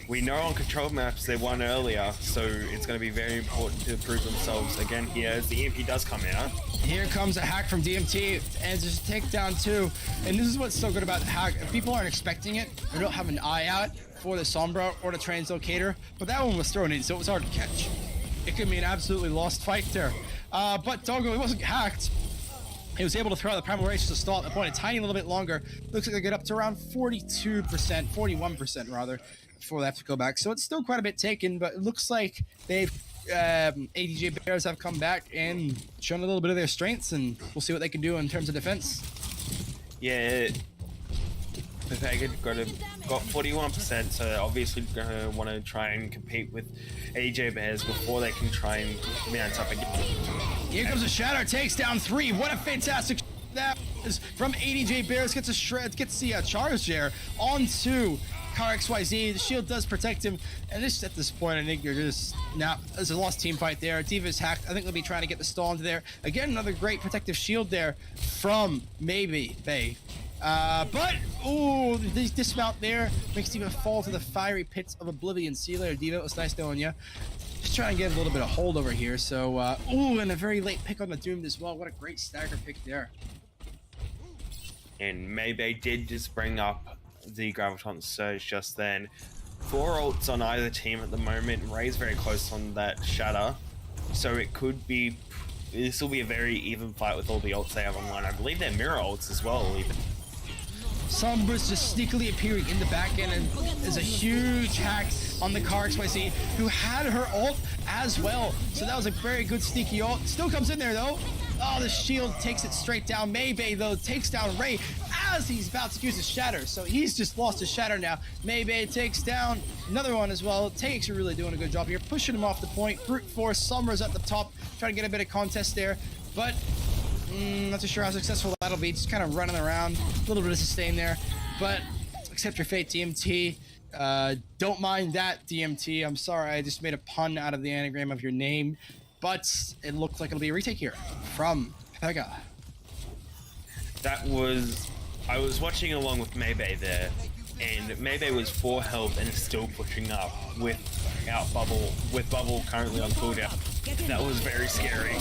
We know on control maps they won earlier, so it's going to be very important to prove themselves again here as the EMP does come out. Here comes a hack from DMT, and just a takedown too. And this is what's so good about the hack. If people aren't expecting it, they don't have an eye out for the Sombra or the Translocator, but that one was thrown in, so it was hard to catch. It could be an absolutely lost fight there. But Doggo, he wasn't hacked. He was able to throw out the Primal Rage to stall at the point a tiny little bit longer. Looks like they get up to around 42%, 41% rather, before they have to go back. So it's still quite a bit taken, but it looks like they've ADJ Bears have come back and shown a little bit of their strengths, and we'll see what they can do in terms of defense. Yeah, Pepega got 41%, so obviously gonna want to try and compete with AJ Bears before they can try and mount up again. Here comes a Shatter, takes down 3. What a fantastic that is from ADJ Bears. Gets the charge there onto Car XYZ, the shield does protect him, and this at this point, I think you're just now. There's a lost team fight there. Diva's hacked. I think they'll be trying to get the stall into there. Again, another great protective shield there from maybe Bay. But ooh, the dismount there makes Diva fall to the fiery pits of oblivion. See you later, Diva. It was nice knowing you. Just trying to get a little bit of hold over here. So, ooh, and a very late pick on the Doomed as well. What a great stagger pick there. And Maybe did just bring up the Graviton Surge just then. 4 ults on either team at the moment. Ray's very close on that Shatter. So it could be... This will be a very even fight with all the ults they have online. I believe they're mirror ults as well, even. Sombra's just sneakily appearing in the back end, and there's a huge hack on the Car XYZ, who had her ult as well. So that was a very good sneaky ult. Still comes in there though. Oh, the shield takes it straight down. Maybe though takes down Ray as he's about to use his Shatter. So he's just lost his Shatter now. Maybe takes down another one as well. Takes are really doing a good job here, pushing him off the point. Brute force. Sombra's at the top, trying to get a bit of contest there, but not too sure how successful that'll be. Just kind of running around, a little bit of sustain there, but accept your fate, DMT. Don't mind that, DMT. I'm sorry, I just made a pun out of the anagram of your name, but it looked like it'll be a retake here from Pepega. I was watching along with Maybe there, and Maybe was 4 health and is still pushing up with Bubble currently on cooldown. That was very scary.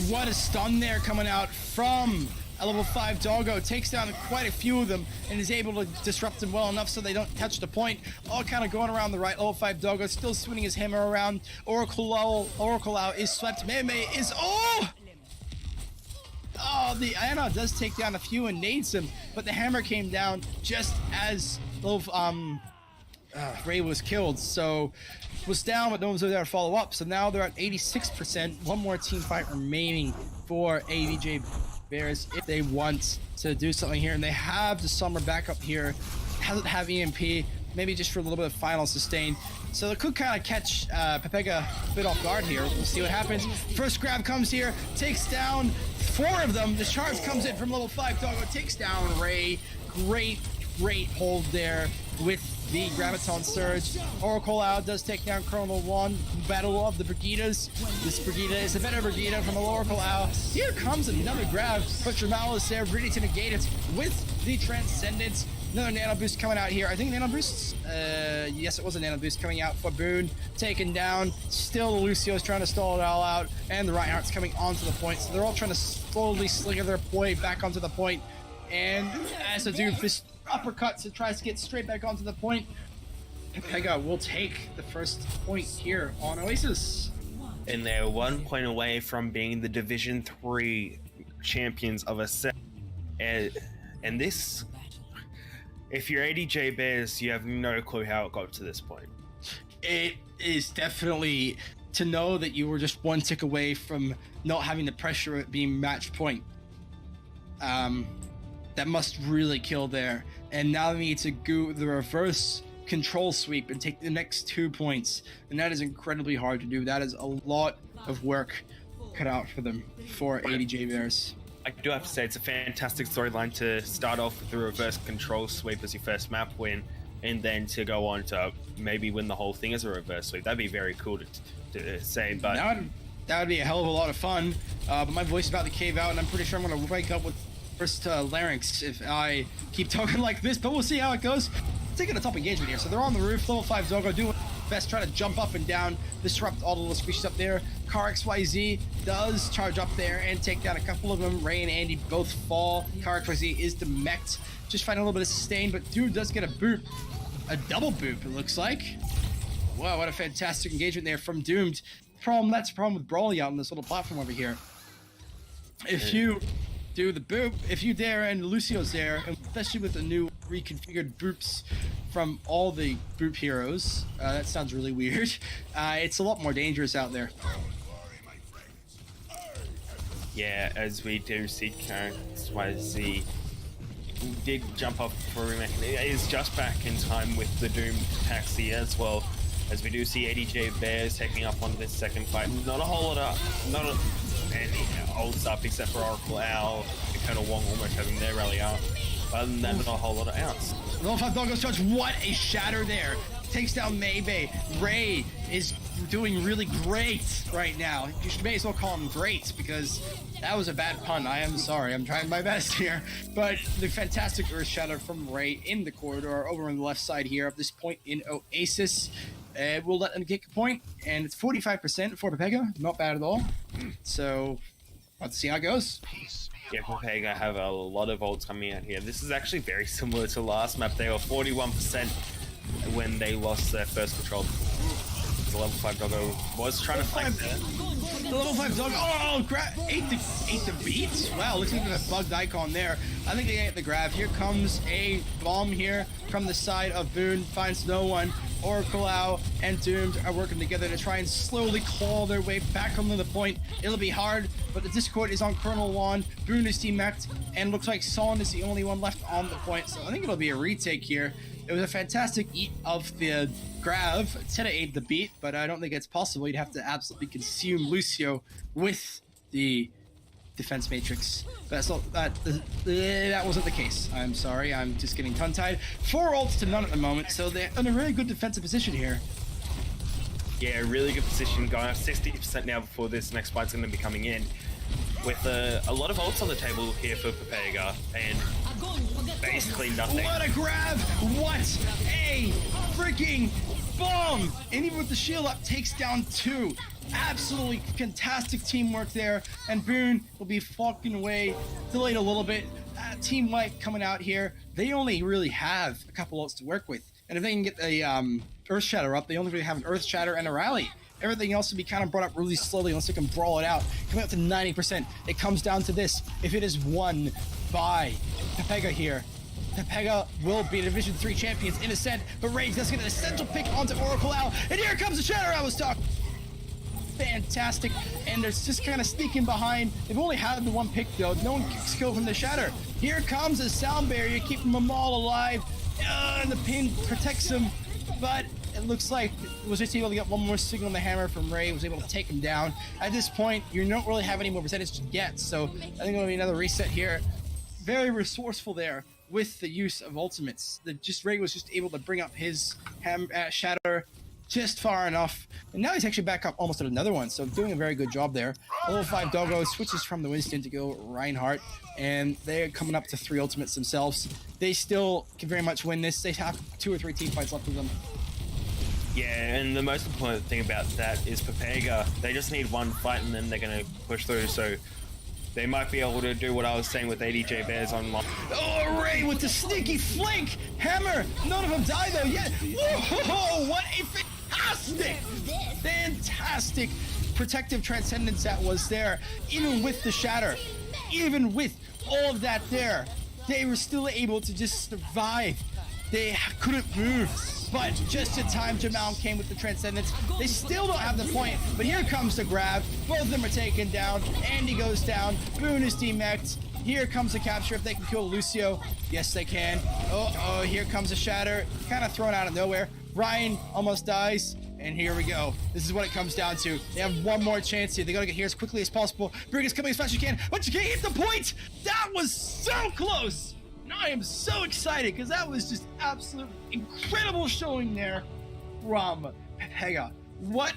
What a stun there coming out from a level 5 Doggo. Takes down quite a few of them and is able to disrupt them well enough so they don't touch the point. All kind of going around the right. Level 5 Doggo still swinging his hammer around. Oracle Owl is swept. Meme is... Oh, the Ana does take down a few and nades him, but the hammer came down just as Ray was killed. So was down, but no one's there to follow up. So now they're at 86%. One more team fight remaining for ADJ Bears if they want to do something here. And they have the Summer back up here. Doesn't have EMP, maybe just for a little bit of final sustain. So they could kind of catch Pepega a bit off guard here. We'll see what happens. First grab comes here, takes down 4 of them. The charge comes in from level 5 Doggo, takes down Ray. Great hold there with the Graviton Surge. Oracle Owl does take down Colonel 1. Battle of the Brigidas. This Brigida is a better Brigida from the Oracle Owl. Here comes another grab. Butcher Malice there, ready to negate it with the Transcendence. Another Nano Boost coming out here. I think Nano Boost, yes, it was a Nano Boost coming out for Boone. Taken down. Still, Lucio's trying to stall it all out. And the Reinhardt's coming onto the point. So they're all trying to slowly slinger their way back onto the point. And as a Doomfist uppercuts and tries to get straight back onto the point, Pepega will take the first point here on Oasis. And they're 1 point away from being the Division 3 champions of Ascent. And this, if you're ADJ Bears, you have no clue how it got to this point. It is definitely to know that you were just 1 tick away from not having the pressure of it being match point. That must really kill there. And now they need to go the reverse control sweep and take the next 2 points. And that is incredibly hard to do. That is a lot of work cut out for them for ADJ Bears. I do have to say, it's a fantastic storyline to start off with the reverse control sweep as your first map win, and then to go on to maybe win the whole thing as a reverse sweep. That'd be very cool to say, but... That would be a hell of a lot of fun. But my voice is about to cave out, and I'm pretty sure I'm going to wake up with first larynx if I keep talking like this, but we'll see how it goes. Taking a top engagement here. So they're on the roof, level 5 Doggo doing best, trying to jump up and down, disrupt all the little species up there. Car XYZ does charge up there and take down a couple of them. Ray and Andy both fall. Car XYZ is demeched, just finding a little bit of sustain, but dude does get a boop. A double boop, it looks like. Wow, what a fantastic engagement there from Doomed. That's the problem with Brawly out on this little platform over here. If you do the boop, if you dare, and Lucio's there, especially with the new reconfigured boops from all the boop heroes, that sounds really weird. It's a lot more dangerous out there. Yeah, as we do see XYZ did jump off for a remake. It is just back in time with the Doom taxi as well, as we do see ADJ Bears taking up on this second fight. Not a whole lot of any old stuff except for Oracle Owl and Colonel Wong almost having their rally out. Other than that, not a whole lot of outs. Level 5 Doggos charge. What a shatter there. Takes down Maybe. Ray is doing really great right now. You may as well call him great because that was a bad pun. I am sorry. I'm trying my best here. But the fantastic Earth Shatter from Ray in the corridor over on the left side here of this point in Oasis. We'll let them get a point. And it's 45% for Pepega. Not bad at all. So let's see how it goes. Yeah, Pepega have a lot of ults coming out here. This is actually very similar to last map. They were 41% when they lost their first control. The level 5 doggo was trying to flank there. The level 5 dog, ate the beat. Wow, looks like there's a bugged icon there. I think they ate the grab. Here comes a bomb here from the side of Boone. Finds no one. Oracle Owl and Doomed are working together to try and slowly claw their way back onto the point. It'll be hard, but the Discord is on Colonel Juan. Boone is team-mech'd, and looks like Son is the only one left on the point. So I think it'll be a retake here. It was a fantastic eat of the grab. Instead of ate the beat, but I don't think it's possible. You'd have to absolutely consume Lucio with the defense matrix. But that wasn't the case. I'm sorry. I'm just getting tongue-tied. 4 ults to none at the moment, so they're in a really good defensive position here. Yeah, really good position. Going up 60% now before this next fight's going to be coming in. With a lot of ults on the table here for Pepega, and basically nothing. What a grab! What a freaking bomb! And even with the shield up, takes down 2. Absolutely fantastic teamwork there. And Boone will be fucking away, delayed a little bit. Team Light coming out here. They only really have a couple ults to work with. And if they can get a Earth Shatter up, they only really have an Earth Shatter and a Rally. Everything else will be kind of brought up really slowly once they can brawl it out. Coming up to 90%. It comes down to this. If it is won by Pepega here, Pepega will be Division 3 champions in Ascent, but Rage does get an essential pick onto Oracle Owl, and here comes the Shatter I was talking. Fantastic, and they're just kind of sneaking behind. They've only had the one pick though. No one kicks kill from the Shatter. Here comes a sound barrier, keeping them all alive, and the pin protects them, but it looks like was just able to get one more signal on the hammer from Ray, was able to take him down. At this point, you don't really have any more percentage to get, so I think it'll be another reset here. Very resourceful there with the use of ultimates. Ray was just able to bring up his Shatter just far enough, and now he's actually back up almost at another one, so doing a very good job there. Level 5 Doggo switches from the Winston to go Reinhardt, and they're coming up to 3 ultimates themselves. They still can very much win this. They have 2 or 3 team fights left with them. Yeah, and the most important thing about that is Pepega. They just need one fight and then they're going to push through, so they might be able to do what I was saying with ADJ Bears online. Oh, Ray with the sneaky flank hammer. None of them die though yet. Whoa, what a fantastic protective transcendence that was there. Even with the Shatter, even with all of that there, they were still able to just survive. They couldn't move, but just in time Jamal came with the transcendence. They still don't have the point, but here comes the grab. Both of them are taken down. Andy goes down. Boone is team-mech'd. Here comes the capture if they can kill Lucio. Yes, they can. Oh, here comes a Shatter. Kind of thrown out of nowhere. Ryan almost dies. And here we go. This is what it comes down to. They have one more chance here. They gotta get here as quickly as possible. Brig is coming as fast as you can, but you can't hit the point! That was so close! And I am so excited because that was just absolutely incredible showing there from Pepega. What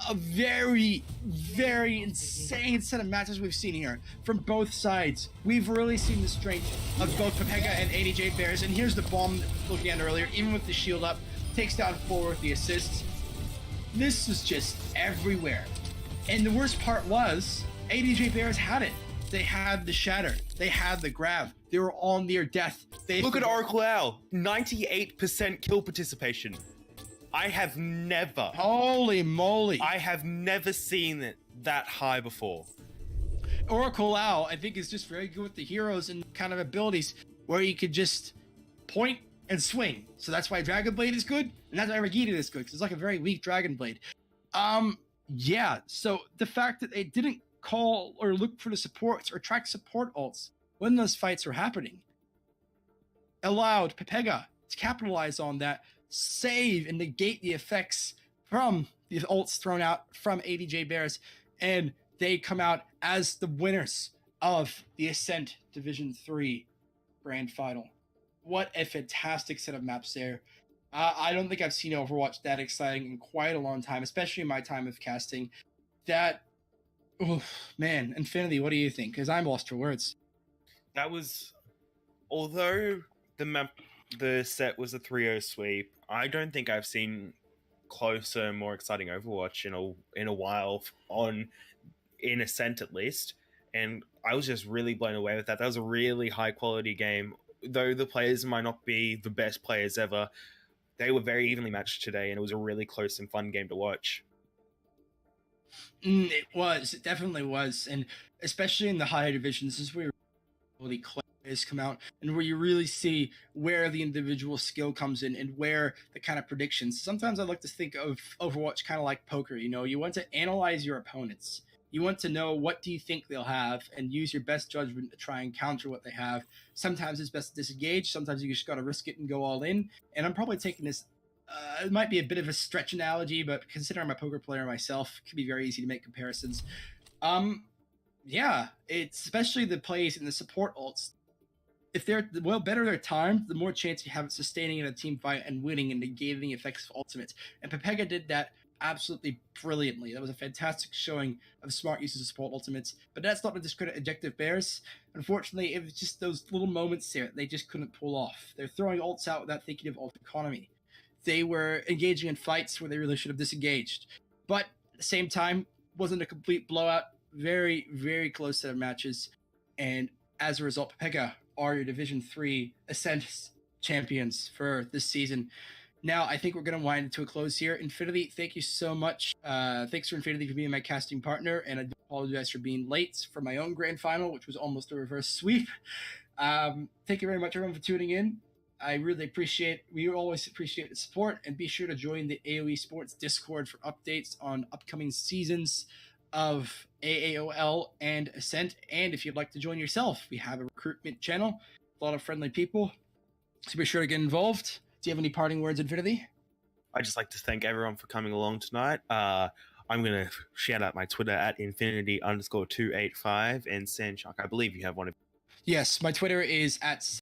a very, very insane set of matches we've seen here from both sides. We've really seen the strength of both Pepega and ADJ Bears. And here's the bomb that we were looking at earlier, even with the shield up, takes down 4 with the assists. This was just everywhere. And the worst part was, ADJ Bears had it. They had the Shatter. They had the grab. They were on near death. Look at Oracle Owl, 98% kill participation. I have never... Holy moly. I have never seen it that high before. Oracle Owl, I think, is just very good with the heroes and kind of abilities where you could just point and swing. So that's why Dragon Blade is good, and that's why Regina is good, because it's like a very weak Dragon Blade. Yeah, so the fact that they didn't call or look for the supports or track support ults when those fights were happening allowed Pepega to capitalize on that, save and negate the effects from the ults thrown out from ADJ Bears, and they come out as the winners of the Ascent Division 3 Grand Final. what a fantastic set of maps there. I don't think I've seen Overwatch that exciting in quite a long time, especially in my time of casting. That, oh man, Infinity, what do you think? Because I'm lost for words. That was, although the set was a 3-0 sweep, I don't think I've seen closer, more exciting Overwatch in a while in Ascent at least. And I was just really blown away with that. That was a really high quality game. Though the players might not be the best players ever, they were very evenly matched today, and it was a really close and fun game to watch. It definitely was, and especially in the higher divisions, this is where the players come out and where you really see where the individual skill comes in and where the kind of predictions. Sometimes I like to think of Overwatch kind of like poker. You want to analyze your opponents. You want to know what do you think they'll have and use your best judgment to try and counter what they have. Sometimes it's best to disengage. Sometimes you just got to risk it and go all in. And I'm probably taking this. It might be a bit of a stretch analogy, but considering I'm a poker player myself, it can be very easy to make comparisons. Yeah, it's especially the plays in the support ults. If they're better their time, the more chance you have of sustaining in a team fight and winning and negating the effects of ultimates. And Pepega did that absolutely brilliantly. That was a fantastic showing of smart uses of support ultimates. But that's not to discredit Objective Bears. Unfortunately, it was just those little moments there they just couldn't pull off. They're throwing ults out without thinking of ult economy. They were engaging in fights where they really should have disengaged. But at the same time, wasn't a complete blowout. Very, very close set of matches. And as a result, Pepega are your Division 3 Ascent champions for this season. Now, I think we're going to wind it to a close here. Infinity, thank you so much. Thanks for Infinity for being my casting partner, and I do apologize for being late for my own grand final, which was almost a reverse sweep. Thank you very much, everyone, for tuning in. We always appreciate the support, and be sure to join the AOE Sports Discord for updates on upcoming seasons of AAOL and Ascent. And if you'd like to join yourself, we have a recruitment channel, a lot of friendly people, so be sure to get involved. Do you have any parting words, Infinity? I'd just like to thank everyone for coming along tonight. I'm going to shout out my Twitter at infinity_285, and Sandshark, I believe you have one of. Yes, my Twitter is at